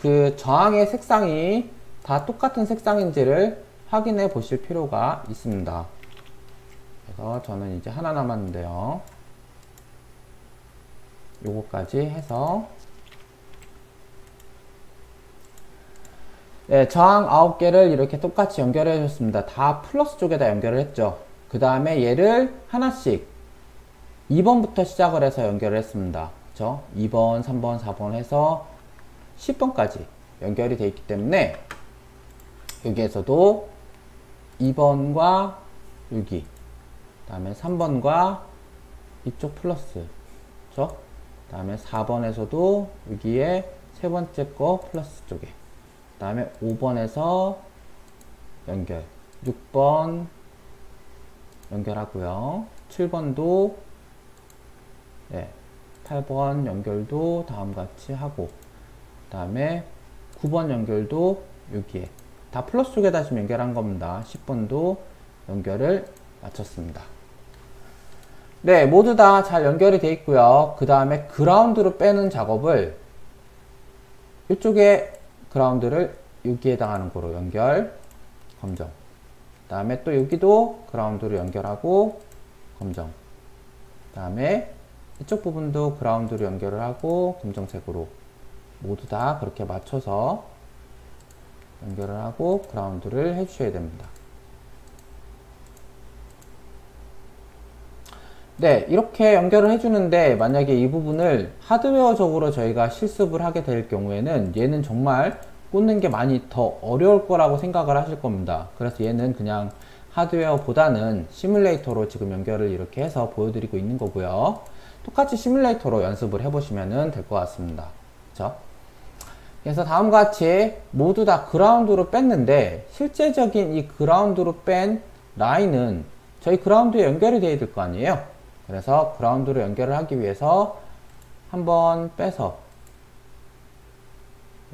그 저항의 색상이 다 똑같은 색상인지를 확인해 보실 필요가 있습니다. 그래서 저는 이제 하나 남았는데요. 요거까지 해서 네, 저항 9개를 이렇게 똑같이 연결해 줬습니다. 다 플러스 쪽에다 연결을 했죠. 그 다음에 얘를 하나씩 2번부터 시작을 해서 연결을 했습니다. 그쵸? 2번, 3번, 4번 해서 10번까지 연결이 되어 있기 때문에 여기에서도 2번과 여기, 그 다음에 3번과 이쪽 플러스, 그쵸? 그 다음에 4번에서도 여기에 세 번째 거 플러스 쪽에, 그 다음에 5번에서 연결, 6번 연결하고요. 7번도 네, 8번 연결도 다음같이 하고, 그 다음에 9번 연결도 여기에 다 플러스 쪽에다 지금 연결한 겁니다. 10번도 연결을 마쳤습니다. 네, 모두 다 잘 연결이 되어 있고요. 그 다음에 그라운드로 빼는 작업을 이쪽에 그라운드를 여기에 해당하는 거로 연결, 검정. 그 다음에 또 여기도 그라운드로 연결하고 검정. 그 다음에 이쪽 부분도 그라운드로 연결을 하고 검정색으로 모두 다 그렇게 맞춰서 연결을 하고 그라운드를 해주셔야 됩니다. 네, 이렇게 연결을 해주는데 만약에 이 부분을 하드웨어적으로 저희가 실습을 하게 될 경우에는 얘는 정말 꽂는 게 많이 더 어려울 거라고 생각을 하실 겁니다. 그래서 얘는 그냥 하드웨어보다는 시뮬레이터로 지금 연결을 이렇게 해서 보여드리고 있는 거고요. 똑같이 시뮬레이터로 연습을 해보시면 될 것 같습니다. 그쵸? 그래서 다음과 같이 모두 다 그라운드로 뺐는데 실제적인 이 그라운드로 뺀 라인은 저희 그라운드에 연결이 되어야 될 거 아니에요. 그래서 그라운드로 연결을 하기 위해서 한번 빼서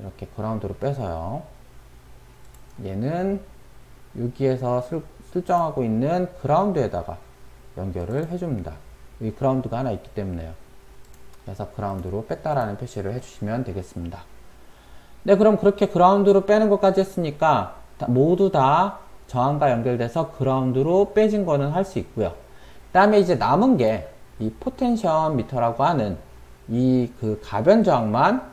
이렇게 그라운드로 빼서요. 얘는 여기에서 설정하고 있는 그라운드에다가 연결을 해줍니다. 여기 그라운드가 하나 있기 때문에요. 그래서 그라운드로 뺐다라는 표시를 해주시면 되겠습니다. 네, 그럼 그렇게 그라운드로 빼는 것까지 했으니까 모두 다 저항과 연결돼서 그라운드로 빼진 거는 할 수 있고요. 그 다음에 이제 남은 게 이 포텐션 미터라고 하는 이 그 가변 저항만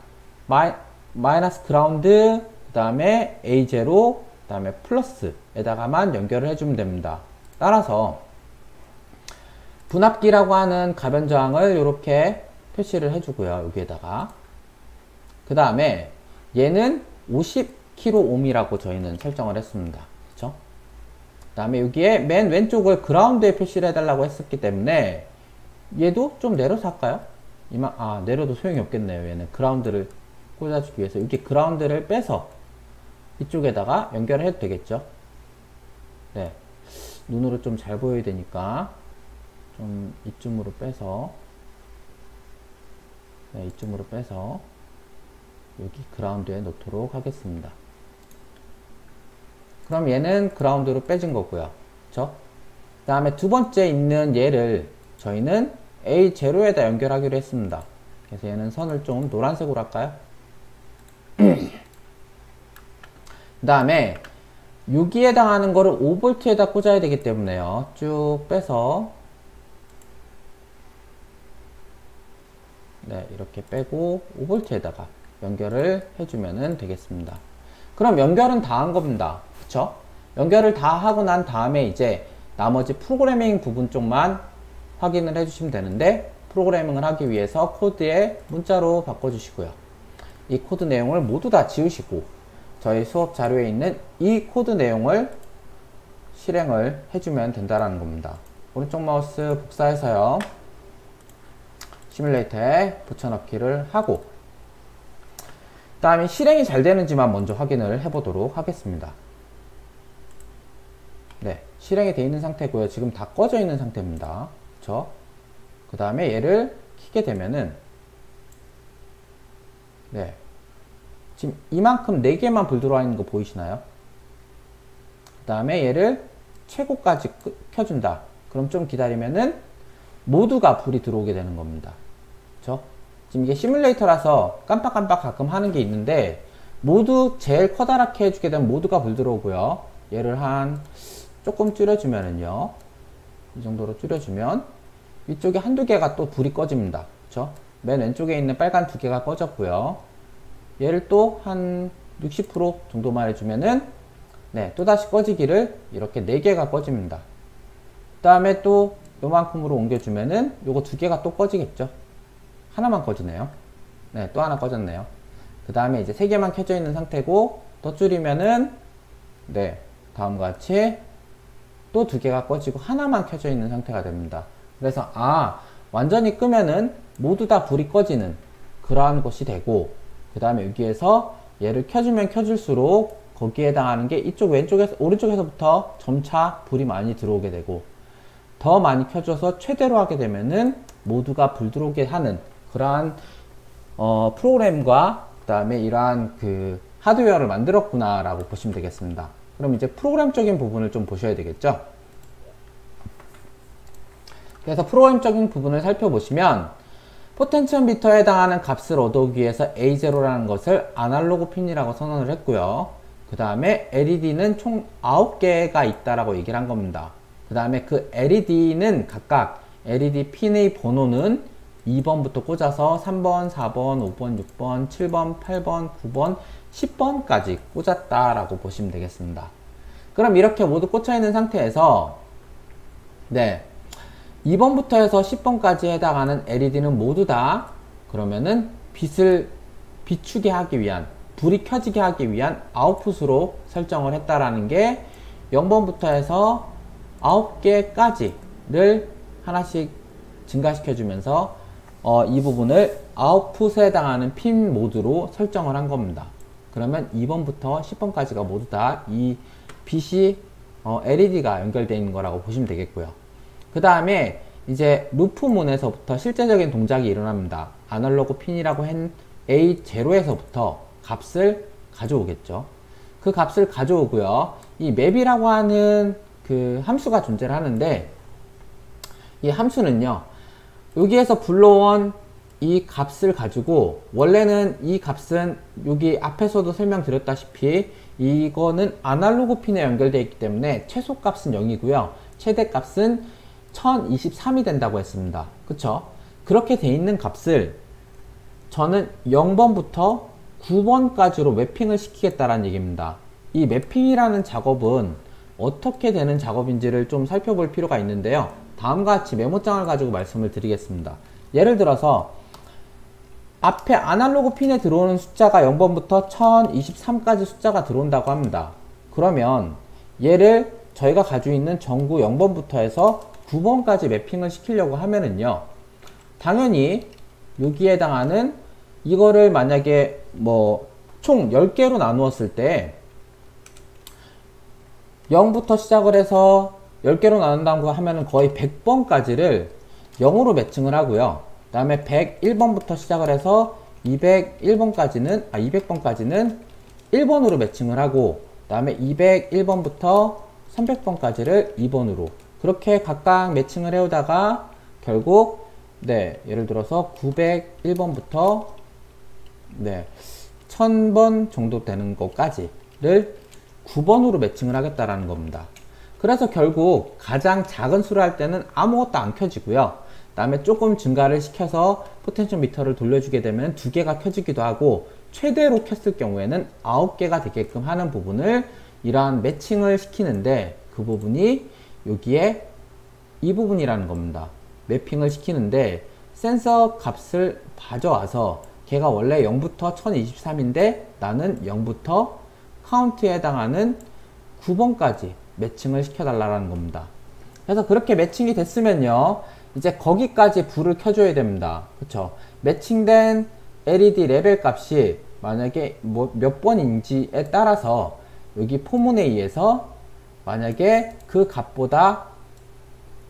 마이너스 그라운드, 그 다음에 A0, 그 다음에 플러스에다가만 연결을 해주면 됩니다. 따라서 분압기라고 하는 가변 저항을 이렇게 표시를 해주고요. 여기에다가 그 다음에 얘는 50kΩ이라고 저희는 설정을 했습니다. 그쵸? 그 다음에 여기에 맨 왼쪽을 그라운드에 표시를 해달라고 했었기 때문에 얘도 좀 내려서 할까요? 내려도 소용이 없겠네요. 얘는 그라운드를 꽂아주기 위해서 이렇게 그라운드를 빼서 이쪽에다가 연결을 해도 되겠죠? 네. 눈으로 좀 잘 보여야 되니까 좀 이쯤으로 빼서, 네, 이쯤으로 빼서 여기 그라운드에 놓도록 하겠습니다. 그럼 얘는 그라운드로 빼진 거고요. 그쵸? 그 다음에 두 번째 있는 얘를 저희는 A0에다 연결하기로 했습니다. 그래서 얘는 선을 좀 노란색으로 할까요? 그 다음에 여기에 해당하는 거를 5V에다 꽂아야 되기 때문에요. 쭉 빼서, 네, 이렇게 빼고 5V에다가 연결을 해주면 되겠습니다. 그럼 연결은 다 한 겁니다. 그쵸? 연결을 다 하고 난 다음에 이제 나머지 프로그래밍 부분 쪽만 확인을 해주시면 되는데, 프로그래밍을 하기 위해서 코드에 문자로 바꿔주시고요. 이 코드 내용을 모두 다 지우시고 저희 수업 자료에 있는 이 코드 내용을 실행을 해주면 된다라는 겁니다. 오른쪽 마우스 복사해서요, 시뮬레이터에 붙여넣기를 하고, 그 다음에 실행이 잘 되는지만 먼저 확인을 해보도록 하겠습니다. 네, 실행이 되어 있는 상태고요. 지금 다 꺼져 있는 상태입니다. 그쵸? 그 다음에 얘를 키게 되면은, 네, 지금 이만큼 4개만 불 들어와 있는 거 보이시나요? 그 다음에 얘를 최고까지 켜준다. 그럼 좀 기다리면은 모두가 불이 들어오게 되는 겁니다. 그쵸? 지금 이게 시뮬레이터라서 깜빡깜빡 가끔 하는 게 있는데, 모두 제일 커다랗게 해주게 되면 모두가 불 들어오고요. 얘를 조금 줄여주면은요, 이 정도로 줄여주면 위쪽에 한두 개가 또 불이 꺼집니다. 그쵸? 맨 왼쪽에 있는 빨간 두 개가 꺼졌고요. 얘를 또 한 60% 정도만 해주면은 네, 또다시 꺼지기를 이렇게 4개가 꺼집니다. 그 다음에 또 요만큼으로 옮겨주면은 요거 2개가 또 꺼지겠죠. 하나만 꺼지네요. 네, 또 하나 꺼졌네요. 그 다음에 이제 3개만 켜져 있는 상태고, 더 줄이면은 네, 다음과 같이 또 2개가 꺼지고 하나만 켜져 있는 상태가 됩니다. 그래서 완전히 끄면은 모두 다 불이 꺼지는 그러한 것이 되고, 그 다음에 여기에서 얘를 켜주면 켜줄수록 거기에 해당하는 게 이쪽 왼쪽에서 오른쪽에서부터 점차 불이 많이 들어오게 되고, 더 많이 켜줘서 최대로 하게 되면은 모두가 불 들어오게 하는 그러한 프로그램과 그 다음에 이러한 그 하드웨어를 만들었구나 라고 보시면 되겠습니다. 그럼 이제 프로그램적인 부분을 좀 보셔야 되겠죠. 그래서 프로그램적인 부분을 살펴보시면, 포텐시오미터에 해당하는 값을 얻어오기 위해서 A0라는 것을 아날로그 핀이라고 선언을 했고요. 그 다음에 LED는 총 9개가 있다라고 얘기를 한 겁니다. 그 다음에 그 LED는 각각 LED 핀의 번호는 2번부터 꽂아서 3번, 4번, 5번, 6번, 7번, 8번, 9번, 10번까지 꽂았다라고 보시면 되겠습니다. 그럼 이렇게 모두 꽂혀 있는 상태에서 네, 2번부터 해서 10번까지 해당하는 LED는 모두 다 그러면은 빛을 비추게 하기 위한, 불이 켜지게 하기 위한 아웃풋으로 설정을 했다라는 게 0번부터 해서 9개까지를 하나씩 증가시켜 주면서 이 부분을 아웃풋에 해당하는 핀 모드로 설정을 한 겁니다. 그러면 2번부터 10번까지가 모두 다 이 빛이 LED가 연결되어 있는 거라고 보시면 되겠고요. 그 다음에 이제 루프문에서부터 실제적인 동작이 일어납니다. 아날로그 핀이라고 한 A0에서부터 값을 가져오겠죠. 그 값을 가져오고요. 이 맵이라고 하는 그 함수가 존재를 하는데, 이 함수는요, 여기에서 불러온 이 값을 가지고, 원래는 이 값은 여기 앞에서도 설명드렸다시피 이거는 아날로그 핀에 연결되어 있기 때문에 최소값은 0이고요. 최대값은 1023이 된다고 했습니다. 그쵸? 그렇게 돼 있는 값을 저는 0번부터 9번까지로 매핑을 시키겠다라는 얘기입니다. 이 매핑이라는 작업은 어떻게 되는 작업인지를 좀 살펴볼 필요가 있는데요. 다음과 같이 메모장을 가지고 말씀을 드리겠습니다. 예를 들어서 앞에 아날로그 핀에 들어오는 숫자가 0번부터 1023까지 숫자가 들어온다고 합니다. 그러면 얘를 저희가 가지고 있는 전구 0번부터 해서 9번까지 매핑을 시키려고 하면은요, 당연히 여기에 해당하는 이거를 만약에 뭐 총 10개로 나누었을 때 0부터 시작을 해서 10개로 나눈다고 하면은 거의 100번까지를 0으로 매칭을 하고요. 그 다음에 101번부터 시작을 해서 201번까지는 200번까지는 1번으로 매칭을 하고, 그 다음에 201번부터 300번까지를 2번으로 그렇게 각각 매칭을 해오다가 결국 네, 예를 들어서 901번부터 네, 1000번 정도 되는 것까지를 9번으로 매칭을 하겠다라는 겁니다. 그래서 결국 가장 작은 수를 할 때는 아무것도 안 켜지고요. 그 다음에 조금 증가를 시켜서 포텐시오미터를 돌려주게 되면 2개가 켜지기도 하고, 최대로 켰을 경우에는 9개가 되게끔 하는 부분을 이러한 매칭을 시키는데, 그 부분이 여기에 이 부분이라는 겁니다. 매핑을 시키는데 센서 값을 가져와서 걔가 원래 0부터 1023인데 나는 0부터 카운트에 해당하는 9번까지 매칭을 시켜달라는 겁니다. 그래서 그렇게 매칭이 됐으면요, 이제 거기까지 불을 켜줘야 됩니다. 그쵸? 매칭된 LED 레벨 값이 만약에 몇 번인지에 따라서 여기 포문에 의해서 만약에 그 값보다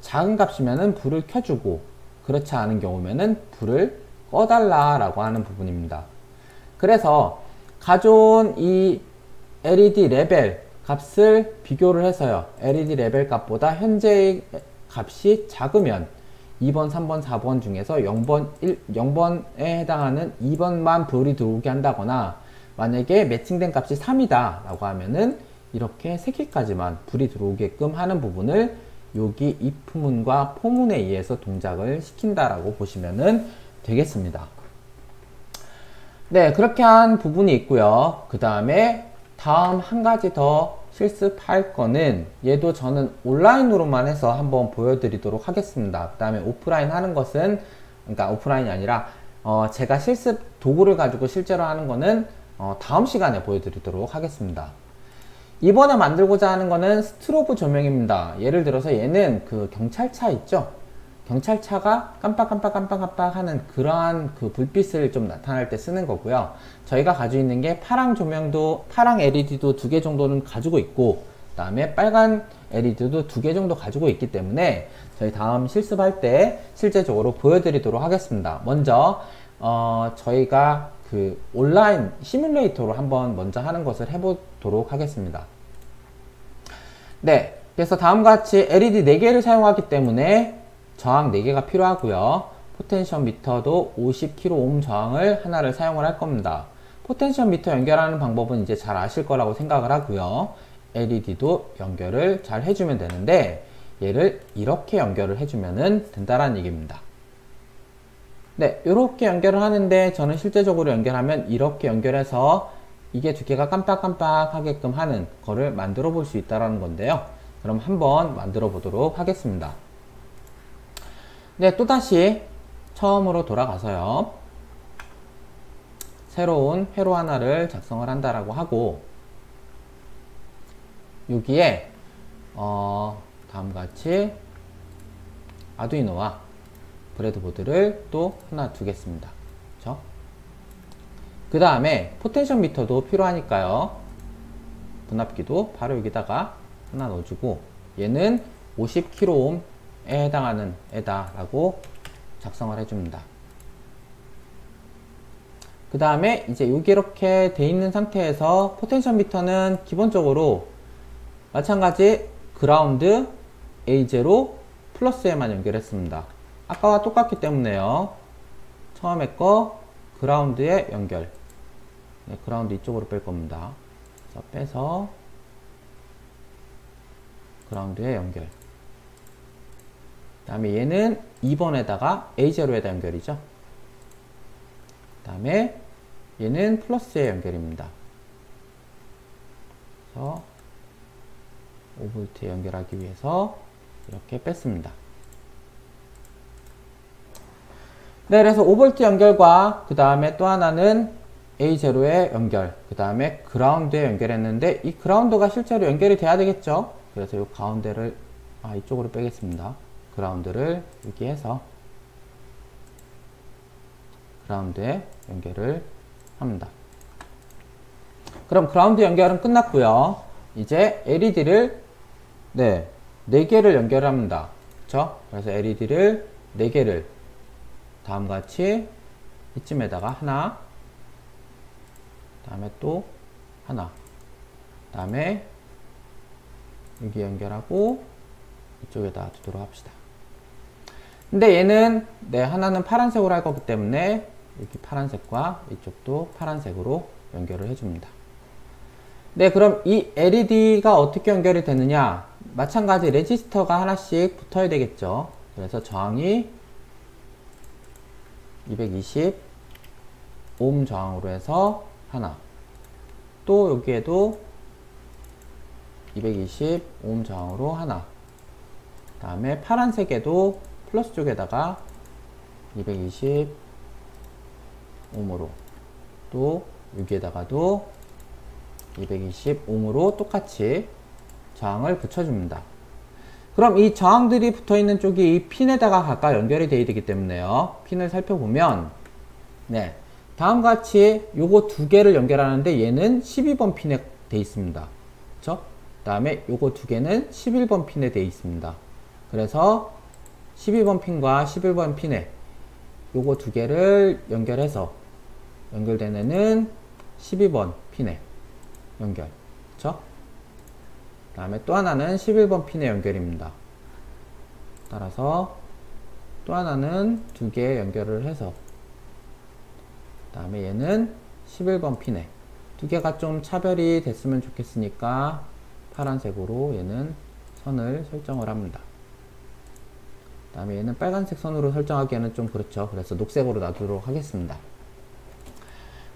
작은 값이면은 불을 켜주고, 그렇지 않은 경우면은 불을 꺼달라라고 하는 부분입니다. 그래서 가져온 이 LED 레벨 값을 비교를 해서요, LED 레벨 값보다 현재의 값이 작으면 2번, 3번, 4번 중에서 0번에 해당하는 2번만 불이 들어오게 한다거나, 만약에 매칭된 값이 3이다 라고 하면은 이렇게 3개까지만 불이 들어오게끔 하는 부분을 여기 if문과 포문에 의해서 동작을 시킨다라고 보시면 되겠습니다. 네, 그렇게 한 부분이 있고요. 그 다음에 다음 한 가지 더 실습할 거는, 얘도 저는 온라인으로만 해서 한번 보여드리도록 하겠습니다. 그 다음에 오프라인 하는 것은, 그러니까 오프라인이 아니라 제가 실습 도구를 가지고 실제로 하는 거는 다음 시간에 보여드리도록 하겠습니다. 이번에 만들고자 하는 거는 스트로브 조명입니다. 예를 들어서 얘는 그 경찰차 있죠? 경찰차가 깜빡깜빡깜빡깜빡 하는 그러한 그 불빛을 좀 나타날 때 쓰는 거고요. 저희가 가지고 있는 게 파랑 조명도, 파랑 LED도 2개 정도는 가지고 있고, 그 다음에 빨간 LED도 2개 정도 가지고 있기 때문에 저희 다음 실습할 때 실제적으로 보여드리도록 하겠습니다. 먼저 저희가 그 온라인 시뮬레이터로 한번 먼저 하는 것을 해보도록 하겠습니다. 네, 그래서 다음과 같이 LED 4개를 사용하기 때문에 저항 4개가 필요하고요. 포텐션 미터도 50kΩ 저항을 하나를 사용을 할 겁니다. 포텐션 미터 연결하는 방법은 이제 잘 아실 거라고 생각을 하고요. LED도 연결을 잘 해주면 되는데, 얘를 이렇게 연결을 해주면 된다라는 얘기입니다. 네, 이렇게 연결을 하는데, 저는 실제적으로 연결하면 이렇게 연결해서 이게 2개가 깜빡깜빡 하게끔 하는 거를 만들어 볼 수 있다는 건데요. 그럼 한번 만들어 보도록 하겠습니다. 네, 또다시 처음으로 돌아가서요. 새로운 회로 하나를 작성을 한다라고 하고, 여기에 다음과 같이 아두이노와 브레드보드를 또 하나 두겠습니다. 그렇죠? 그 다음에 포텐션 미터도 필요하니까요. 분압기도 바로 여기다가 하나 넣어주고, 얘는 50kΩ에 해당하는 애다 라고 작성을 해줍니다. 그 다음에 이제 여기 이렇게 돼 있는 상태에서 포텐션 미터는 기본적으로 마찬가지 그라운드 A0 플러스에만 연결했습니다. 아까와 똑같기 때문에요. 처음에 거 그라운드에 연결. 네, 그라운드 이쪽으로 뺄 겁니다. 그래서 빼서 그라운드에 연결. 그 다음에 얘는 2번에다가 A0에다 연결이죠. 그 다음에 얘는 플러스에 연결입니다. 그래서 5V에 연결하기 위해서 이렇게 뺐습니다. 네, 그래서 5V 연결과 그 다음에 또 하나는 A0에 연결, 그 다음에 그라운드에 연결했는데, 이 그라운드가 실제로 연결이 돼야 되겠죠. 그래서 이 가운데를 이쪽으로 빼겠습니다. 그라운드를 여기 해서 그라운드에 연결을 합니다. 그럼 그라운드 연결은 끝났고요. 이제 LED를 4개를 연결합니다. 그쵸? 그래서 LED를 4개를 다음과 같이 이쯤에다가 하나, 다음에 또 하나, 다음에 여기 연결하고 이쪽에다 두도록 합시다. 근데 얘는 하나는 파란색으로 할 거기 때문에 여기 파란색과 이쪽도 파란색으로 연결을 해줍니다. 네, 그럼 이 LED가 어떻게 연결이 되느냐? 마찬가지 레지스터가 하나씩 붙어야 되겠죠. 그래서 저항이 220 오hm 저항으로 해서 하나, 또 여기에도 220 오hm 저항으로 하나, 그 다음에 파란색에도 플러스 쪽에다가 220 ohm으로, 또 여기에다가도 220 ohm으로 똑같이 저항을 붙여줍니다. 그럼 이 저항들이 붙어있는 쪽이 이 핀에다가 각각 연결이 되어야 되기 때문에요. 핀을 살펴보면 다음과 같이 요거 2개를 연결하는데 얘는 12번 핀에 되어 있습니다. 그쵸? 그 다음에 요거 2개는 11번 핀에 되어 있습니다. 그래서 12번 핀과 11번 핀에 요거 2개를 연결해서 연결된 애는 12번 핀에 연결. 그쵸? 그 다음에 또 하나는 11번 핀의 연결입니다. 따라서 또 하나는 2개 연결을 해서, 그 다음에 얘는 11번 핀에 2개가 좀 차별이 됐으면 좋겠으니까 파란색으로 얘는 선을 설정을 합니다. 그 다음에 얘는 빨간색 선으로 설정하기에는 좀 그렇죠. 그래서 녹색으로 놔두도록 하겠습니다.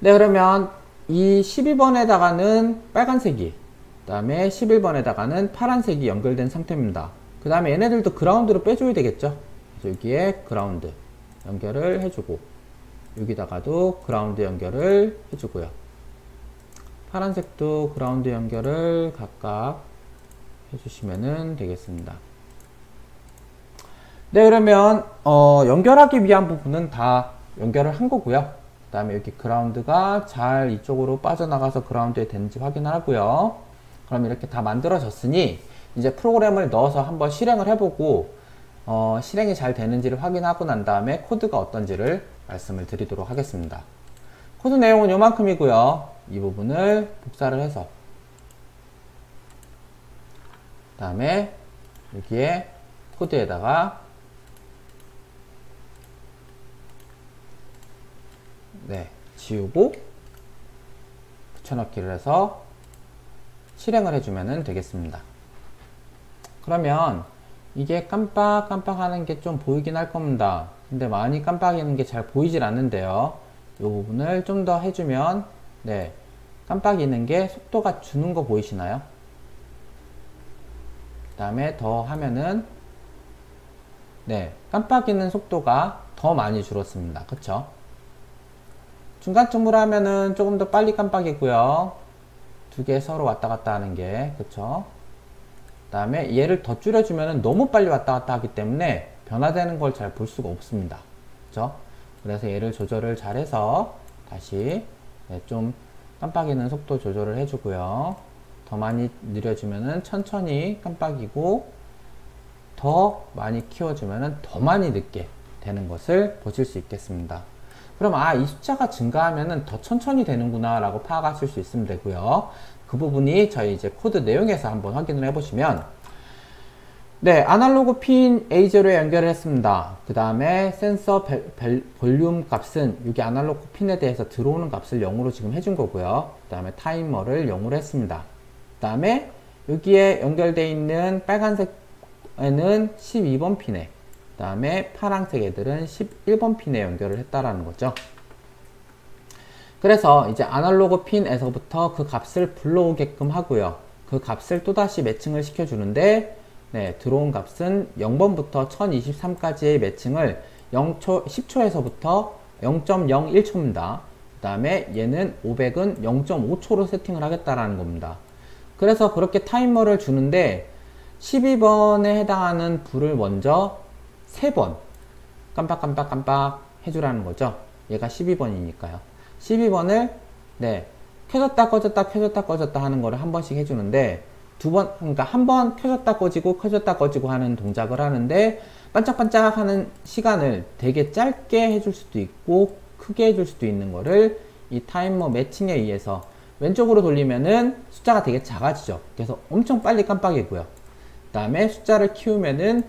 네, 그러면 이 12번에다가는 빨간색이, 그 다음에 11번에다가는 파란색이 연결된 상태입니다. 그 다음에 얘네들도 그라운드로 빼줘야 되겠죠. 그래서 여기에 그라운드 연결을 해주고, 여기다가도 그라운드 연결을 해주고요. 파란색도 그라운드 연결을 각각 해주시면 되겠습니다. 네, 그러면 연결하기 위한 부분은 다 연결을 한 거고요. 그 다음에 여기 그라운드가 잘 이쪽으로 빠져나가서 그라운드에 되는지 확인하고요. 그럼 이렇게 다 만들어졌으니 이제 프로그램을 넣어서 한번 실행을 해보고 실행이 잘 되는지를 확인하고 난 다음에 코드가 어떤지를 말씀을 드리도록 하겠습니다. 코드 내용은 요만큼이고요. 이 부분을 복사를 해서, 그 다음에 여기에 코드에다가 지우고 붙여넣기를 해서 실행을 해주면 되겠습니다. 그러면 이게 깜빡깜빡 하는 게 좀 보이긴 할 겁니다. 근데 많이 깜빡이는 게 잘 보이질 않는데요. 이 부분을 좀 더 해주면, 깜빡이는 게 속도가 주는 거 보이시나요? 그 다음에 더 하면은, 깜빡이는 속도가 더 많이 줄었습니다. 그쵸? 중간쯤으로 하면은 조금 더 빨리 깜빡이고요. 2개 서로 왔다 갔다 하는 게, 그쵸? 그 다음에 얘를 더 줄여주면 너무 빨리 왔다 갔다 하기 때문에 변화되는 걸 잘 볼 수가 없습니다. 그쵸? 그래서 얘를 조절을 잘 해서 다시 좀 깜빡이는 속도 조절을 해주고요. 더 많이 느려주면 천천히 깜빡이고, 더 많이 키워주면 더 많이 늦게 되는 것을 보실 수 있겠습니다. 그럼 이 숫자가 증가하면 더 천천히 되는구나 라고 파악하실 수 있으면 되고요. 그 부분이 저희 이제 코드 내용에서 한번 확인을 해보시면, 아날로그 핀 A0에 연결을 했습니다. 그 다음에 센서 볼륨 값은 여기 아날로그 핀에 대해서 들어오는 값을 0으로 지금 해준 거고요. 그 다음에 타이머를 0으로 했습니다. 그 다음에 여기에 연결되어 있는 빨간색에는 12번 핀에, 그 다음에 파란색 애들은 11번 핀에 연결을 했다라는 거죠. 그래서 이제 아날로그 핀에서부터 그 값을 불러오게끔 하고요. 그 값을 또다시 매칭을 시켜주는데, 들어온 값은 0번부터 1023까지의 매칭을 10초에서부터 0.01초입니다. 그 다음에 얘는 500은 0.5초로 세팅을 하겠다라는 겁니다. 그래서 그렇게 타이머를 주는데 12번에 해당하는 불을 먼저 3번 깜빡깜빡깜빡 해주라는 거죠. 얘가 12번이니까요. 12번을 켜졌다 꺼졌다 켜졌다 꺼졌다 하는 거를 한 번씩 해주는데, 그러니까 한 번 켜졌다 꺼지고 하는 동작을 하는데, 반짝반짝 하는 시간을 되게 짧게 해줄 수도 있고 크게 해줄 수도 있는 거를 이 타이머 매칭에 의해서 왼쪽으로 돌리면은 숫자가 되게 작아지죠. 그래서 엄청 빨리 깜빡이고요. 그 다음에 숫자를 키우면은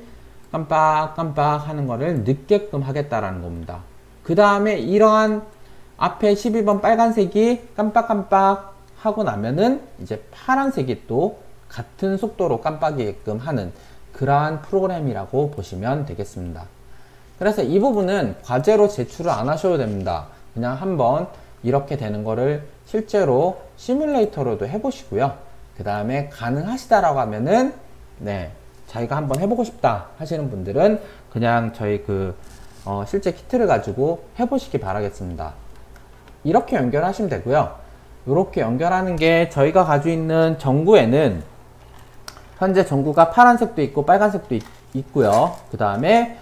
깜빡깜빡 하는 거를 늦게끔 하겠다라는 겁니다. 그 다음에 이러한 앞에 12번 빨간색이 깜빡깜빡 하고 나면은 이제 파란색이 또 같은 속도로 깜빡이게끔 하는 그러한 프로그램이라고 보시면 되겠습니다. 그래서 이 부분은 과제로 제출을 안 하셔도 됩니다. 그냥 한번 이렇게 되는 거를 실제로 시뮬레이터로도 해보시고요. 그 다음에 가능하시다라고 하면은 자기가 한번 해보고 싶다 하시는 분들은 그냥 저희 실제 키트를 가지고 해보시기 바라겠습니다. 이렇게 연결하시면 되고요. 이렇게 연결하는 게 저희가 가지고 있는 전구에는 현재 전구가 파란색도 있고 빨간색도 있고요. 그 다음에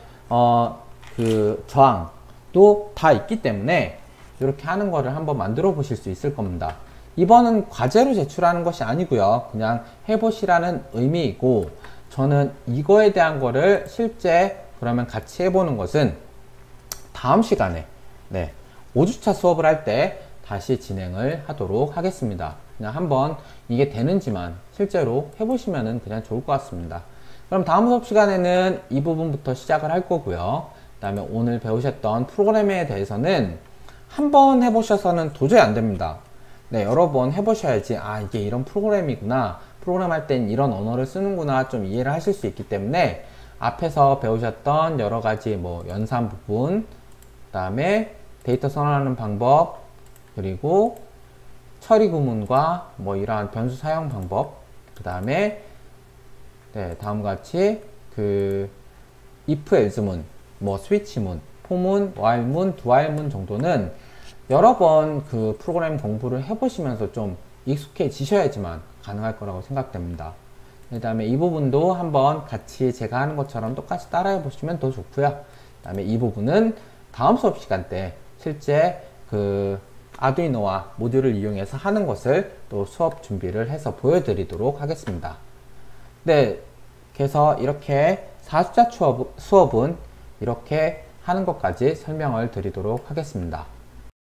저항도 다 있기 때문에 이렇게 하는 거를 한번 만들어 보실 수 있을 겁니다. 이번은 과제로 제출하는 것이 아니고요. 그냥 해보시라는 의미이고, 저는 이거에 대한 거를 실제 그러면 같이 해보는 것은 다음 시간에 5주차 수업을 할 때 다시 진행을 하도록 하겠습니다. 그냥 한번 이게 되는지만 실제로 해보시면은 그냥 좋을 것 같습니다. 그럼 다음 수업 시간에는 이 부분부터 시작을 할 거고요. 그 다음에 오늘 배우셨던 프로그램에 대해서는 한 번 해보셔서는 도저히 안 됩니다. 네, 여러 번 해보셔야지 아 이게 이런 프로그램이구나, 프로그램 할 땐 이런 언어를 쓰는구나 좀 이해를 하실 수 있기 때문에 앞에서 배우셨던 여러 가지 뭐 연산 부분, 그 다음에 데이터 선언하는 방법, 그리고 처리 구문과 뭐 이러한 변수 사용 방법, 그 다음에 네, 다음과 같이 그 if else문, 뭐 스위치문, for문, while문, doWhile문 정도는 여러 번 그 프로그램 공부를 해보시면서 좀 익숙해지셔야지만 가능할 거라고 생각됩니다. 그 다음에 이 부분도 한번 같이 제가 하는 것처럼 똑같이 따라해 보시면 더 좋고요. 그 다음에 이 부분은 다음 수업 시간 때 실제 그 아두이노와 모듈을 이용해서 하는 것을 또 수업 준비를 해서 보여드리도록 하겠습니다. 네, 그래서 이렇게 4숫자 수업은 이렇게 하는 것까지 설명을 드리도록 하겠습니다.